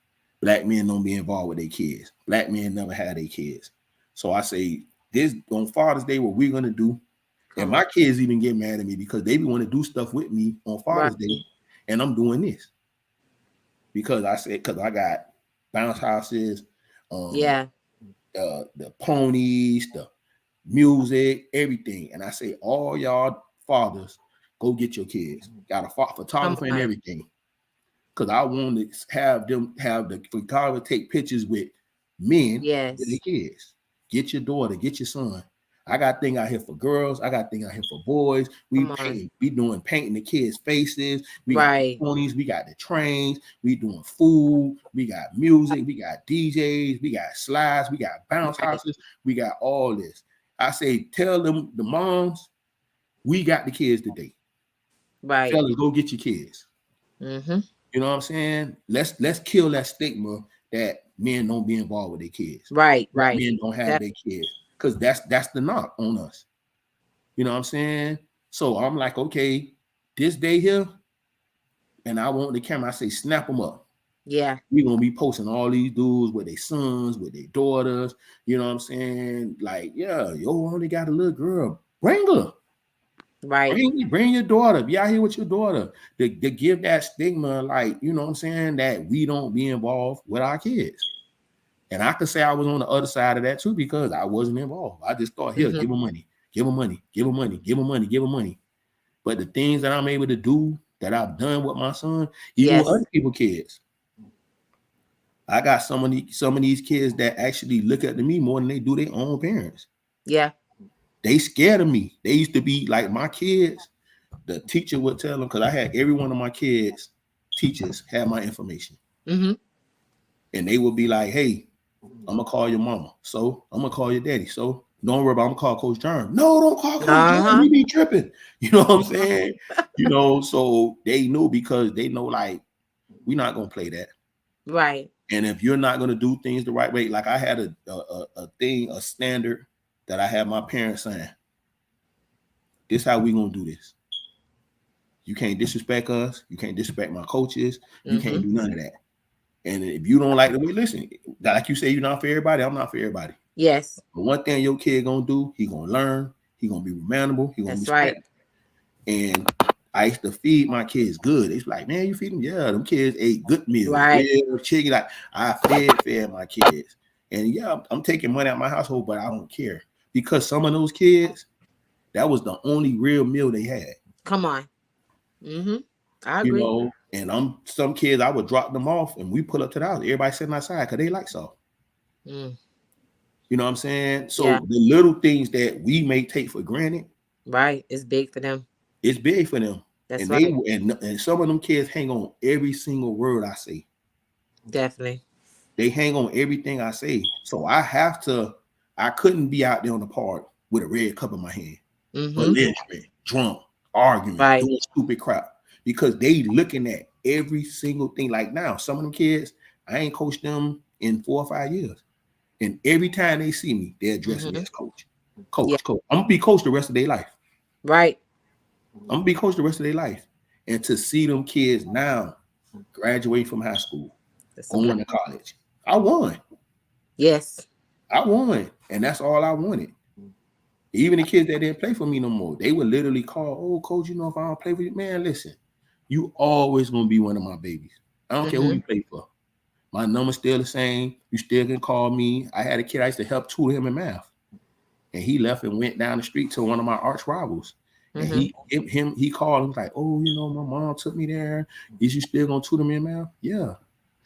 Black men don't be involved with their kids. Black men never had their kids. So I say, this on Father's Day, what we're gonna do. And my kids even get mad at me because they want to do stuff with me on Father's Day, and I'm doing this because I said, because I got bounce houses, the ponies, the music, everything, and I say, all y'all fathers, go get your kids. Got a photographer and everything, because I want to have them have the photographer take pictures with men, with their kids. Get your daughter, get your son. I got thing out here for girls. I got thing out here for boys. We doing painting the kids' faces. We got the ponies. We got the trains. We doing food. We got music. We got DJs. We got slides. We got bounce houses. We got all this. I say, tell them, the moms, we got the kids today. Right. Fellas, go get your kids. You know what I'm saying? Let's kill that stigma that men don't be involved with their kids. Right. Men don't have their kids. Because that's the knock on us. You know what I'm saying? So I'm like, okay, this day here, and I want the camera, I say, snap them up. Yeah. We're going to be posting all these dudes with their sons, with their daughters. You know what I'm saying? Like, yeah, yo only got a little girl. Bring her. Right. Bring your daughter. Be out here with your daughter. To give that stigma, like, you know what I'm saying, that we don't be involved with our kids. And I could say I was on the other side of that too, because I wasn't involved. I just thought, here, give them money, give them money, give them money, give them money, give them money. But the things that I'm able to do, that I've done with my son, even with other people's kids, I got some of these kids that actually look up to me more than they do their own parents. Yeah. They scared of me. They used to be like my kids. The teacher would tell them, because I had every one of my kids' teachers had my information. And they would be like, hey, I'm gonna call your mama. So I'm gonna call your daddy. So don't worry about it. I'm gonna call Coach John. No, don't call Coach John. You be tripping. You know what I'm saying? You know, so they knew, because they know, like, we're not gonna play that. Right. And if you're not gonna do things the right way, like I had a standard that I had my parents saying, this how we gonna do this. You can't disrespect us. You can't disrespect my coaches. You can't do none of that. And if you don't like the way, listen, like you say, you're not for everybody. I'm not for everybody. Yes. But one thing your kid gonna do, he gonna learn. He gonna be rememberable. He gonna be respected. Right. And I used to feed my kids good. It's like, man, you feed them? Yeah, them kids ate good meals, Right. ribs, chicken. Like I fed my kids. And yeah, I'm taking money out of my household, but I don't care. Because some of those kids, that was the only real meal they had. Come on. I agree. And some kids I would drop them off and we pull up to the house. Everybody sitting outside because they like salt. Mm. You know what I'm saying? Yeah. So the little things that we may take for granted, Right. It's big for them. it's big for them. That's And right. and some of them kids hang on every single word I say. Definitely. They hang on everything I say. So I couldn't be out there on the park with a red cup in my hand, belligerent, drunk, arguing, Right. doing stupid crap. Because they looking at every single thing. Like now, some of them kids, I ain't coached them in 4 or 5 years. And every time they see me, they address me as coach. Yeah. Coach. I'm gonna be coach the rest of their life. Right. I'm gonna be coach the rest of their life. And to see them kids now graduate from high school, going to college, I won. Yes. I won. And that's all I wanted. Even the kids that didn't play for me no more, they would literally call, oh, coach, if I don't play for you, man, listen, you always gonna be one of my babies. I don't care who you play for. My number's still the same. You still can call me. I had a kid I used to help tutor him in math. And he left and went down the street to one of my arch rivals. And he called and was like, oh, my mom took me there. Is you still gonna tutor me in math? Yeah.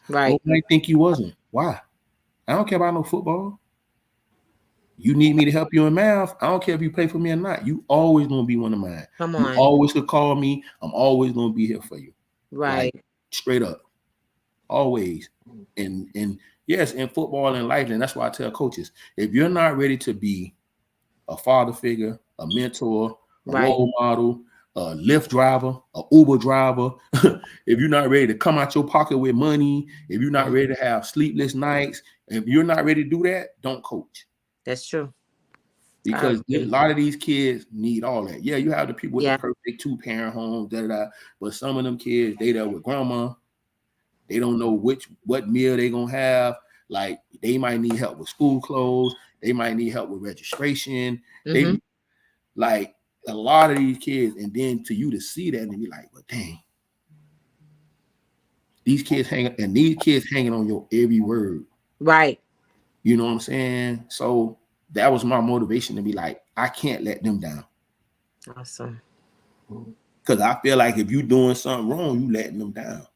Right. Oh, I think you wasn't. Why? I don't care about no football. You need me to help you in math. I don't care if you play for me or not. You always gonna be one of mine. Come You on. always could call me. I'm always gonna be here for you. Right. Like, straight up. Always. And yes, in football and life, and that's why I tell coaches, if you're not ready to be a father figure, a mentor, a role model, a Lyft driver, a Uber driver, if you're not ready to come out your pocket with money, if you're not ready to have sleepless nights, if you're not ready to do that, don't coach. That's true. Because a lot of these kids need all that. Yeah, you have the people with the perfect 2-parent homes, but some of them kids, they there with grandma. They don't know what meal they gonna have. Like they might need help with school clothes. They might need help with registration. They like a lot of these kids, and then to you to see that and be like, well, dang, these kids hanging on your every word. Right. You know what I'm saying? So that was my motivation to be like, I can't let them down. Awesome. Because I feel like if you're doing something wrong, you letting them down.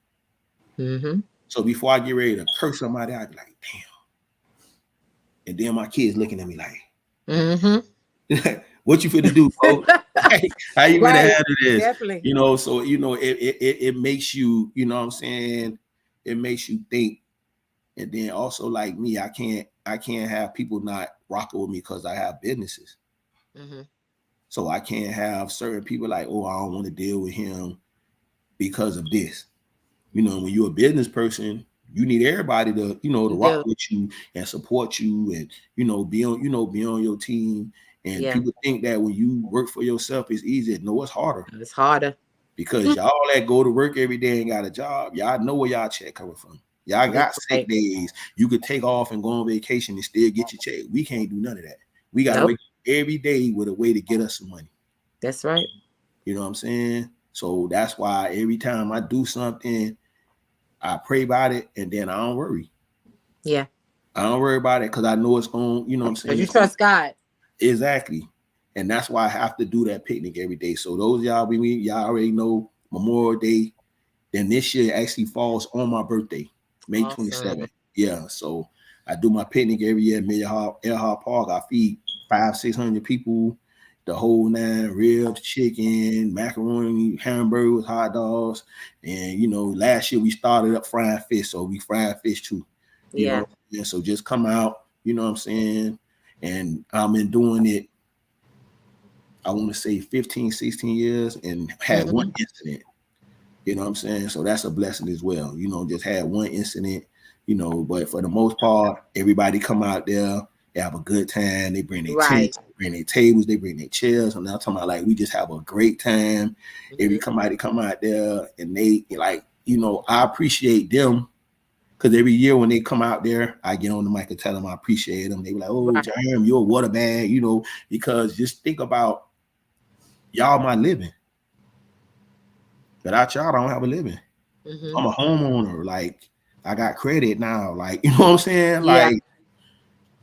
So before I get ready to curse somebody, I'd be like, damn. And then my kids looking at me like, what you finna do, bro? How you gonna handle this? Definitely. So it makes you, you know what I'm saying? It makes you think. And then also like me, I can't have people not rocking with me because I have businesses. So I can't have certain people like, oh, I don't want to deal with him because of this. When you're a business person, you need everybody to, to rock with you and support you and, be on your team. And people think that when you work for yourself, it's easy. No, it's harder. It's harder. Because y'all that go to work every day and got a job, y'all know where y'all check coming from. Y'all got sick days. You could take off and go on vacation and still get your check. We can't do none of that. We got to wake up every day with a way to get us some money. That's right. You know what I'm saying? So that's why every time I do something, I pray about it and then I don't worry. Yeah. I don't worry about it because I know it's going, you know what I'm saying? Because you trust God. Exactly. And that's why I have to do that picnic every day. So those y'all already know Memorial Day. Then this year actually falls on my birthday, May 27th. Yeah. So I do my picnic every year at Earhart Park. I feed 500-600 people. The whole 9, ribs, chicken, macaroni, hamburgers, hot dogs. And, last year we started up frying fish. So we fried fish too. You know? And so just come out, you know what I'm saying? And I've been doing it, I want to say 15, 16 years and had one incident. You know what I'm saying? So that's a blessing as well. Just had one incident, but for the most part, everybody come out there. They have a good time. They bring their tents, they bring their tables, they bring their chairs. I'm not talking about like we just have a great time. Everybody come out there and they like, I appreciate them because every year when they come out there, I get on the mic and tell them I appreciate them. They be like, oh, Jerm, you're a water bag, because just think about y'all my living. Without y'all, I don't have a living. Mm-hmm. I'm a homeowner. Like, I got credit now. Like, you know what I'm saying? Yeah. Like,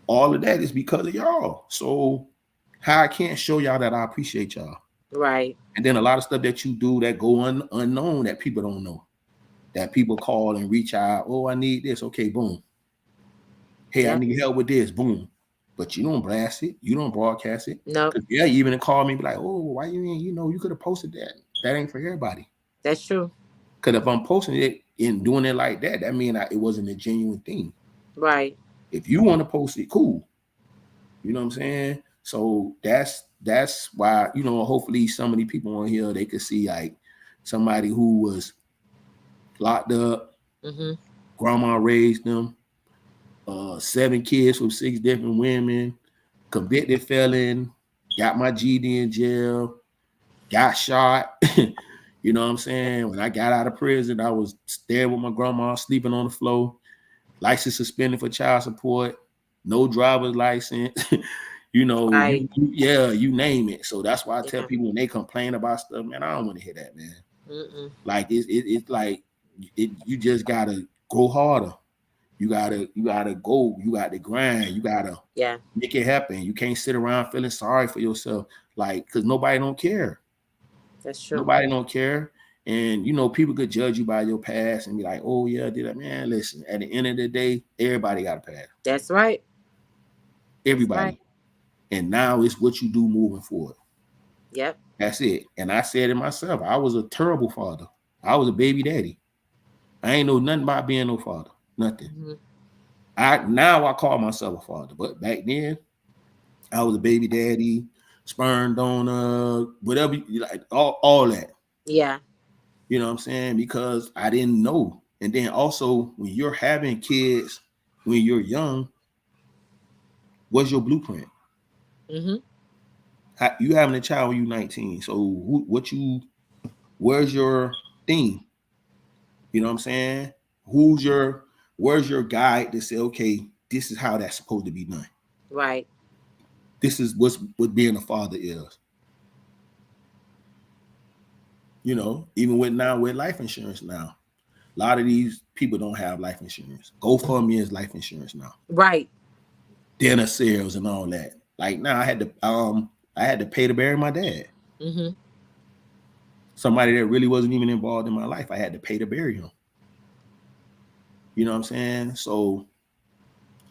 all of that is because of y'all. So how I can't show y'all that I appreciate y'all. Right. And then a lot of stuff that you do that go unknown that people don't know. That people call and reach out. Oh, I need this. Okay, boom. Hey, I Yeah. need help with this. Boom. But you don't blast it. You don't broadcast it. No, Because yeah, you even call me and be like, oh, why you ain't, you could have posted that. That ain't for everybody. that's true. Because if I'm posting it and doing it like that, that means it wasn't a genuine thing. Right. If you want to post it, cool. You know what I'm saying? So that's why, hopefully some of the people on here, they could see like somebody who was locked up, Mm-hmm. grandma raised them, 7 kids from 6 different women, convicted felon, got my GD in jail, got shot. You know what I'm saying? When I got out of prison, I was staying with my grandma, sleeping on the floor, license suspended for child support, no driver's license. You Right. you name it. So that's why I tell Yeah. people when they complain about stuff, man, I don't want to hear that, man. Mm-mm. Like it's like you just gotta go harder. You gotta go. You got to grind. You gotta Yeah. make it happen. You can't sit around feeling sorry for yourself, like, because nobody don't care. That's true. Nobody don't care. And people could judge you by your past and be like, oh yeah, did that, man? Listen, at the end of the day, everybody got a past. That's right. Everybody. Right. And now it's what you do moving forward. Yep. That's it. And I said it myself. I was a terrible father. I was a baby daddy. I ain't know nothing about being no father. Nothing. Mm-hmm. Now I call myself a father. But back then, I was a baby daddy, sperm donor, whatever, like all that. Yeah. You know what I'm saying? Because I didn't know. And then also, when you're having kids when you're young, what's your blueprint? Mm-hmm. You having a child when you're 19. So where's your thing? You know what I'm saying? Where's your guide to say, okay, this is how that's supposed to be done. Right. This is what being a father is. Even with life insurance now. A lot of these people don't have life insurance. GoFundMe is life insurance now. Right. Dinner sales and all that. Like now I had to pay to bury my dad. Mm-hmm. Somebody that really wasn't even involved in my life. I had to pay to bury him. You know what I'm saying? So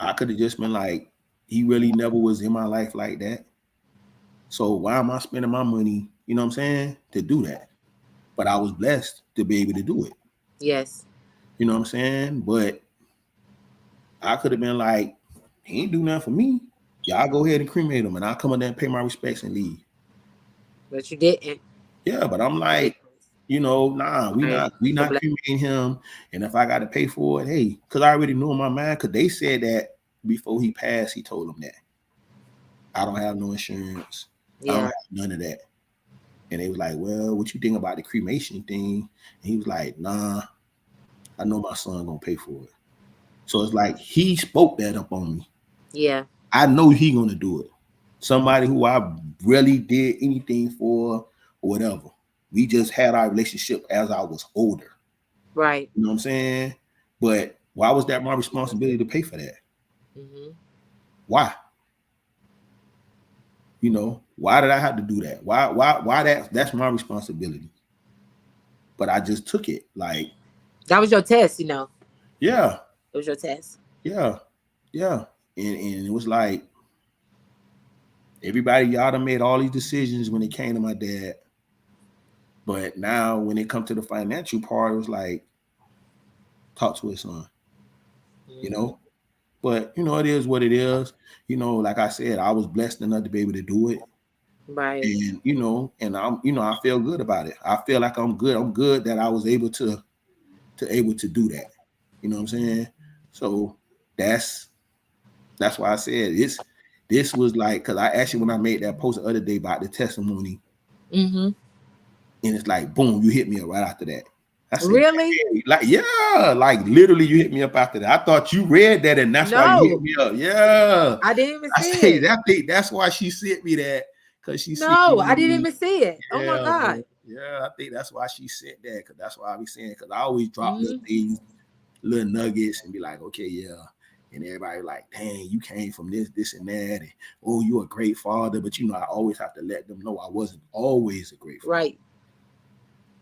I could have just been like, he really never was in my life like that. So why am I spending my money, you know what I'm saying, to do that? But I was blessed to be able to do it. Yes. You know what I'm saying? But I could have been like, he ain't do nothing for me. Y'all go ahead and cremate him and I'll come in there and pay my respects and leave. But you didn't. Yeah, but I'm like, nah, we Right. not cremating him. And if I got to pay for it, hey, because I already knew in my mind, because they said that before he passed, he told them that. I don't have no insurance. Yeah. I don't have none of that. And they was like, well, what you think about the cremation thing? And he was like, nah, I know my son gonna pay for it. So it's like he spoke that up on me. Yeah. I know he gonna do it. Somebody who I really did anything for or whatever. We just had our relationship as I was older. Right. You know what I'm saying? But why was that my responsibility to pay for that? Mm-hmm. Why? Why did I have to do that? Why that's my responsibility? But I just took it. Like, that was your test, yeah. It was your test. Yeah. Yeah. And it was like, everybody, y'all done made all these decisions when it came to my dad. But now when it comes to the financial part, it was like, talk to his son. Mm-hmm. But it is what it is. Like I said, I was blessed enough to be able to do it. Right. And and I'm I feel good about it. I feel like I'm good. I'm good that I was able to do that. You know what I'm saying? So that's why I said this was like, because I actually, when I made that post the other day about the testimony, Mm-hmm. and it's like, boom, you hit me up right after that. I said, really? Hey, like, yeah, like literally you hit me up after that. I thought you read that and that's why you hit me up. Yeah. I didn't even see it. I think that's why she sent me that, because she No, I didn't even see it. Yeah, Oh my God. man. Yeah, I think that's why she said that, because that's why I be saying, because I always drop little things, little nuggets, and be like, okay, yeah. And everybody like, dang, you came from this, and that, and oh, you're a great father. But I always have to let them know I wasn't always a great father. Right.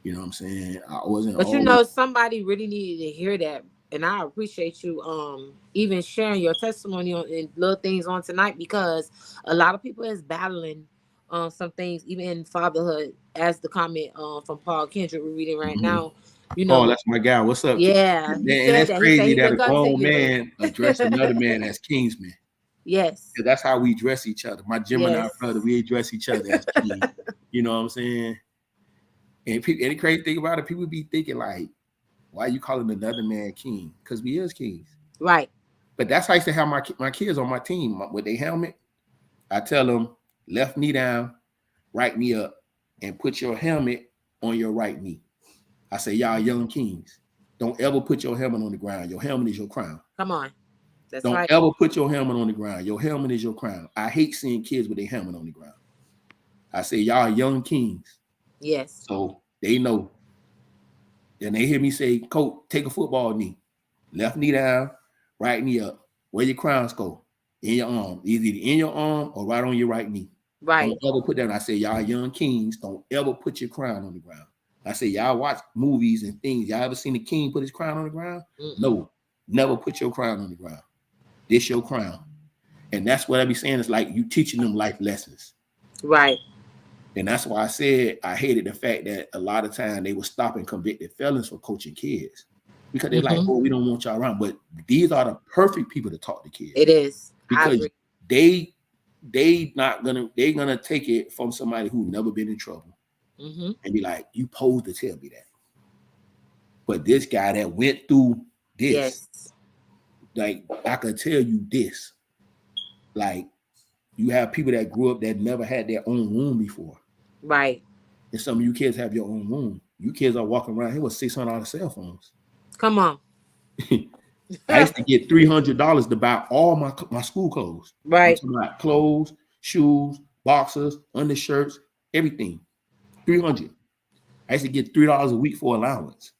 You know what I'm saying? I wasn't. But always... somebody really needed to hear that, and I appreciate you even sharing your testimony and little things on tonight, because a lot of people is battling some things even in fatherhood, as the comment from Paul Kendrick we're reading right now. Paul, that's my guy. What's up? Yeah, And that's he said crazy he that a looked up to grown you. man addressed another man as kingsman. Yes. That's how we address each other. My Gemini brother, we address each other as king. You know what I'm saying? And the crazy thing about it, people be thinking like, why are you calling another man king? Because we is kings. Right. But that's how I used to have my kids on my team with their helmet. I tell them, left knee down, right knee up, and put your helmet on your right knee. I say, y'all young kings, don't ever put your helmet on the ground. Your helmet is your crown. Come on. That's don't right. ever put your helmet on the ground. Your helmet is your crown. I hate seeing kids with their helmet on the ground. I say, y'all young kings. Yes. So they know. Then they hear me say, Coach, take a football knee. Left knee down, right knee up. Where your crowns go? In your arm. Either in your arm or right on your right knee. Right. Don't ever put that. I say, y'all young kings, don't ever put your crown on the ground. I say, y'all watch movies and things. Y'all ever seen a king put his crown on the ground? No. Never put your crown on the ground. This your crown. And that's what I be saying. It's like you teaching them life lessons. Right. And that's why I said I hated the fact that a lot of time they were stopping convicted felons for coaching kids, because they're like, oh, we don't want y'all around. But these are the perfect people to talk to kids. It is. Because they're gonna take it from somebody who never been in trouble and be like, you supposed to tell me that. But this guy that went through this, like, I could tell you this. Like, you have people that grew up that never had their own room before. Right. And some of you kids have your own room. You kids are walking around here with $600 cell phones. Come on. I used to get $300 to buy all my school clothes. Right. Like clothes, shoes, boxers, undershirts, everything. $300. I used to get $3 a week for allowance.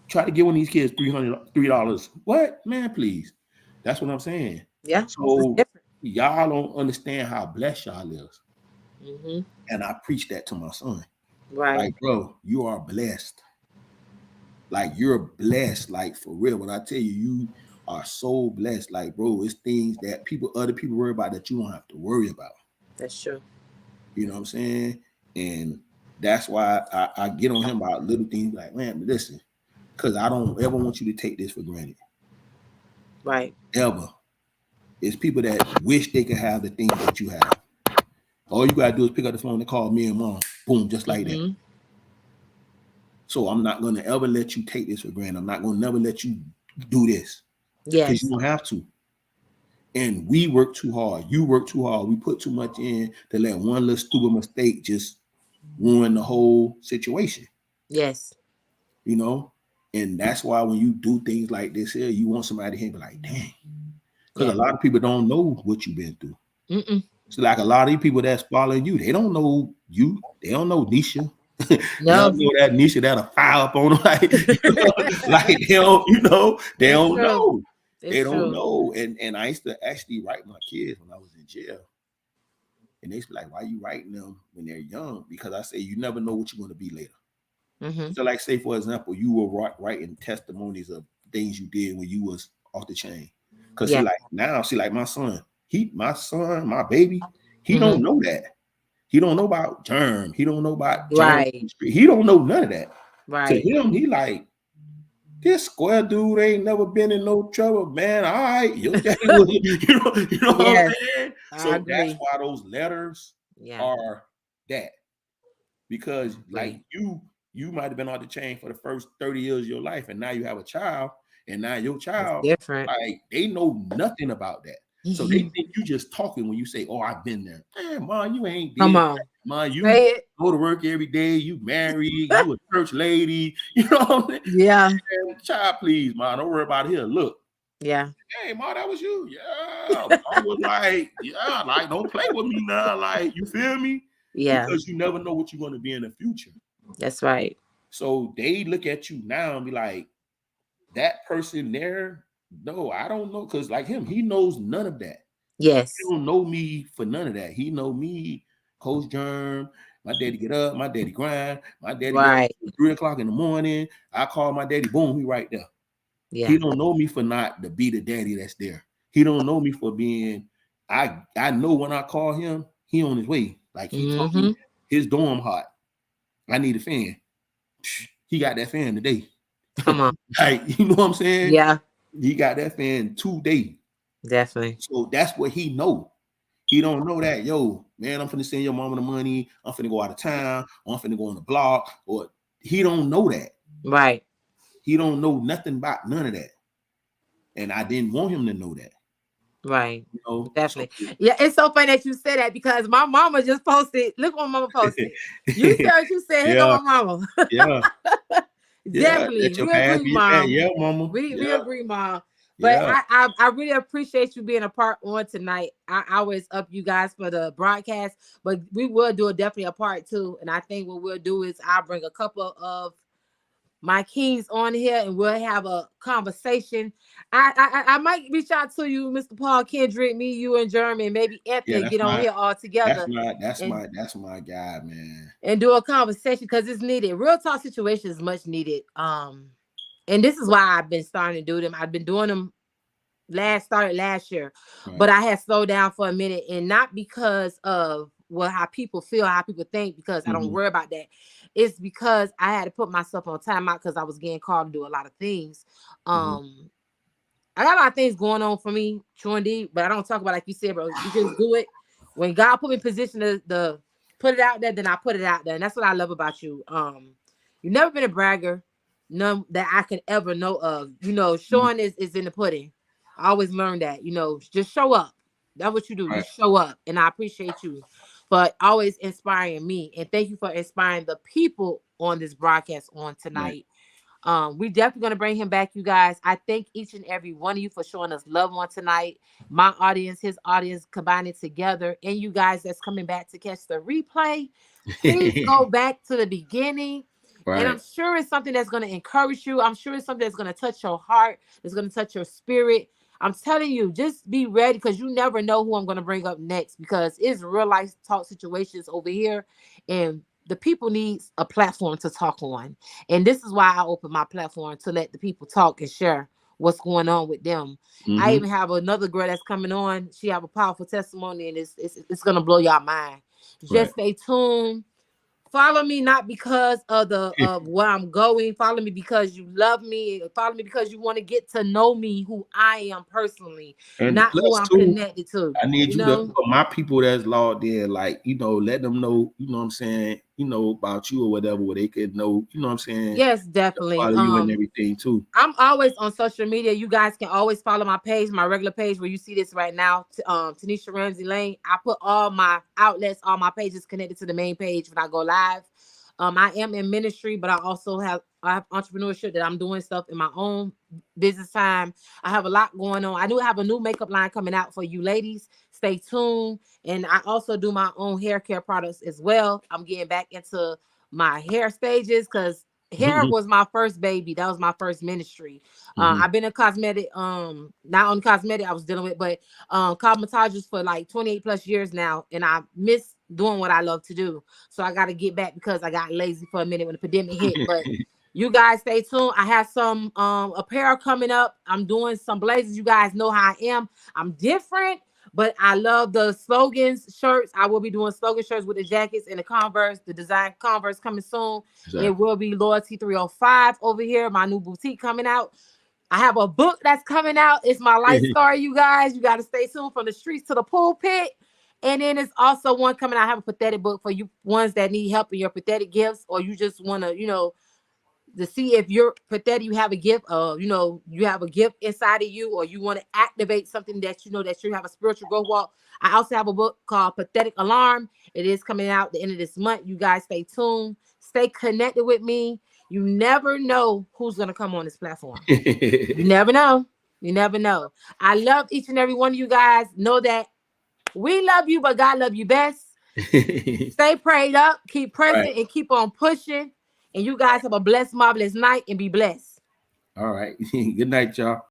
Try to get one of these kids $3. What? Man, please. That's what I'm saying. Yeah. So y'all don't understand how blessed y'all is. And I preach that to my son. Right. Like, bro, you are blessed. Like, you're blessed. Like, for real. When I tell you, you are so blessed. Like, bro, it's things that other people worry about that you don't have to worry about. That's true. You know what I'm saying? And that's why I get on him about little things like, man, listen, because I don't ever want you to take this for granted. Right. Ever. It's people that wish they could have the things that you have. All you gotta do is pick up the phone and call me and mom. Boom, just like that. So I'm not gonna ever let you take this for granted. I'm not gonna never let you do this. Yes. Because you don't have to. And we work too hard. You work too hard. We put too much in to let one little stupid mistake just ruin the whole situation. Yes. You know? And that's why when you do things like this here, you want somebody here to be like, dang. Because a lot of people don't know what you've been through. So like a lot of these people that's following you, they don't know you. They don't know Nisha. No. They don't know that Nisha that'll fire up on them. Like, like they don't, they don't know. They don't know. And I used to actually write my kids when I was in jail. And they used to be like, why are you writing them when they're young? Because I say, you never know what you're going to be later. So like, say, for example, you were writing testimonies of things you did when you was off the chain. Because like my son, my baby, he don't know that. He don't know about germ. He don't know about germ. He don't know none of that. Right. To him, he like, this square dude ain't never been in no trouble, man. All right, your daddy was, you know what I'm saying? So that's why those letters are that. Because like you might have been on the chain for the first 30 years of your life, and now you have a child, and now your child, different. Like, they know nothing about that. So they think you just talking when you say, oh, I've been there. Man, Mom, you ain't dead. Come on. Mom, you go to work every day. You married. You a church lady. You know what I'm saying? Yeah. Man, child, please, Mom, don't worry about it here. Look. Yeah. Hey, Mom, that was you. Yeah. I was like, yeah, like, don't play with me now. Like, you feel me? Yeah. because you never know what you're going to be in the future. That's right. So they look at you now and be like, that person there, no, I don't know. Because like him, he knows none of that. Yes. He don't know me for none of that. He know me, Coach Germ. My daddy get up, my daddy grind, my daddy get up Right. at 3 o'clock in the morning. I call my daddy, boom, he right there. Yeah. He don't know me for not to be the daddy that's there. He don't know me for being. I know when I call him, he on his way. Like he told me, his dorm hot. I need a fan. He got that fan today. Come on. Like, you know what I'm saying? Yeah. He got that fan today. Definitely. So that's what he know. He don't know that, yo, man, I'm finna send your mama the money. I'm finna go out of town. Or I'm finna go on the block. Or he don't know that. Right. He don't know nothing about none of that. And I didn't want him to know that. Right. You know? Definitely. So, Yeah, it's so funny that you said that because my mama just posted. Look what mama posted. You said what you said. Here go yeah, my mama. yeah, yeah. Definitely. Let your We past agree, be your past. mom. Yeah, mama. We Yeah, agree, mom. But yeah. I really appreciate you being a part on tonight. I always up you guys for the broadcast, but we will do definitely a part 2. And I think what we'll do is I'll bring a couple of my kings on here and we'll have a conversation. I might reach out to you, Mr. Paul Kendrick, me, you, and Jeremy, and maybe Yeah, Anthony get on here all together that's my guy, man. and do a conversation because it's needed. Real talk situation is much needed. And this is why I've been starting to do them. I've been doing them started last year, Right. but I had slowed down for a minute, and not because of how people feel, how people think, because I don't worry about that. It's because I had to put myself on timeout because I was getting called to do a lot of things. I got a lot of things going on for me, true indeed, but I don't talk about like you said, bro. You just do it. When God put me in position to put it out there, then I put it out there, and that's what I love about you. You've never been a bragger, none that I can ever know of. You know, showing is in the pudding. I always learned that, you know, just show up. That's what you do. Right. You show up. And I appreciate you for always inspiring me. And thank you for inspiring the people on this broadcast on tonight. Right. We definitely going to bring him back, you guys. I thank each and every one of you for showing us love on tonight. My audience, his audience, combining together. And you guys that's coming back to catch the replay, please go back to the beginning. Right. And I'm sure it's something that's going to encourage you. I'm sure it's something that's going to touch your heart. It's going to touch your spirit. I'm telling you, just be ready because you never know who I'm going to bring up next because it's real life talk situations over here. And the people need a platform to talk on. And this is why I open my platform to let the people talk and share what's going on with them. I even have another girl that's coming on. She have a powerful testimony and it's going to blow your mind. Just stay tuned. Follow me not because of where I'm going. Follow me because you love me. Follow me because you want to get to know me, who I am personally, and not plus who I'm connected to. I need you to put my people that's logged in, like, you know, let them know, you know what I'm saying, you know, about you or whatever, where they could know, you know what I'm saying? Yes, definitely. Follow you and everything too. I'm always on social media. You guys can always follow my page, my regular page where you see this right now. Taniesha Ramsey Lane. I put all my outlets, all my pages connected to the main page when I go live. I am in ministry, but I also have entrepreneurship that I'm doing stuff in my own business time. I have a lot going on. I do have a new makeup line coming out for you ladies. Stay tuned. And I also do my own hair care products as well. I'm getting back into my hair stages because hair was my first baby. That was my first ministry. I've been a cosmetic, not only cosmetic I was dealing with, but cosmetologist for like 28 plus years now. And I miss doing what I love to do. So I got to get back because I got lazy for a minute when the pandemic hit. But you guys stay tuned. I have some apparel coming up. I'm doing some blazers. You guys know how I am. I'm different. But I love the slogans shirts. I will be doing slogan shirts with the jackets and the Converse, the design Converse coming soon. Exactly. It will be Loyalty 305 over here. My new boutique coming out. I have a book that's coming out. It's my life story, you guys. You got to stay tuned from the streets to the pulpit. And then it's also one coming out. I have a pathetic book for you ones that need help in your pathetic gifts, or you just want to, you know, to see if you're pathetic, you have a gift, you know, you have a gift inside of you, or you want to activate something that you know that you have a spiritual growth walk. I also have a book called Pathetic Alarm. It is coming out the end of this month. You guys stay tuned, stay connected with me. You never know who's gonna come on this platform. You never know. You never know. I love each and every one of you guys. Know that we love you, but God love you best. Stay prayed up, keep pressing, Right. and keep on pushing. And you guys have a blessed, marvelous night and be blessed. All right. Good night, y'all.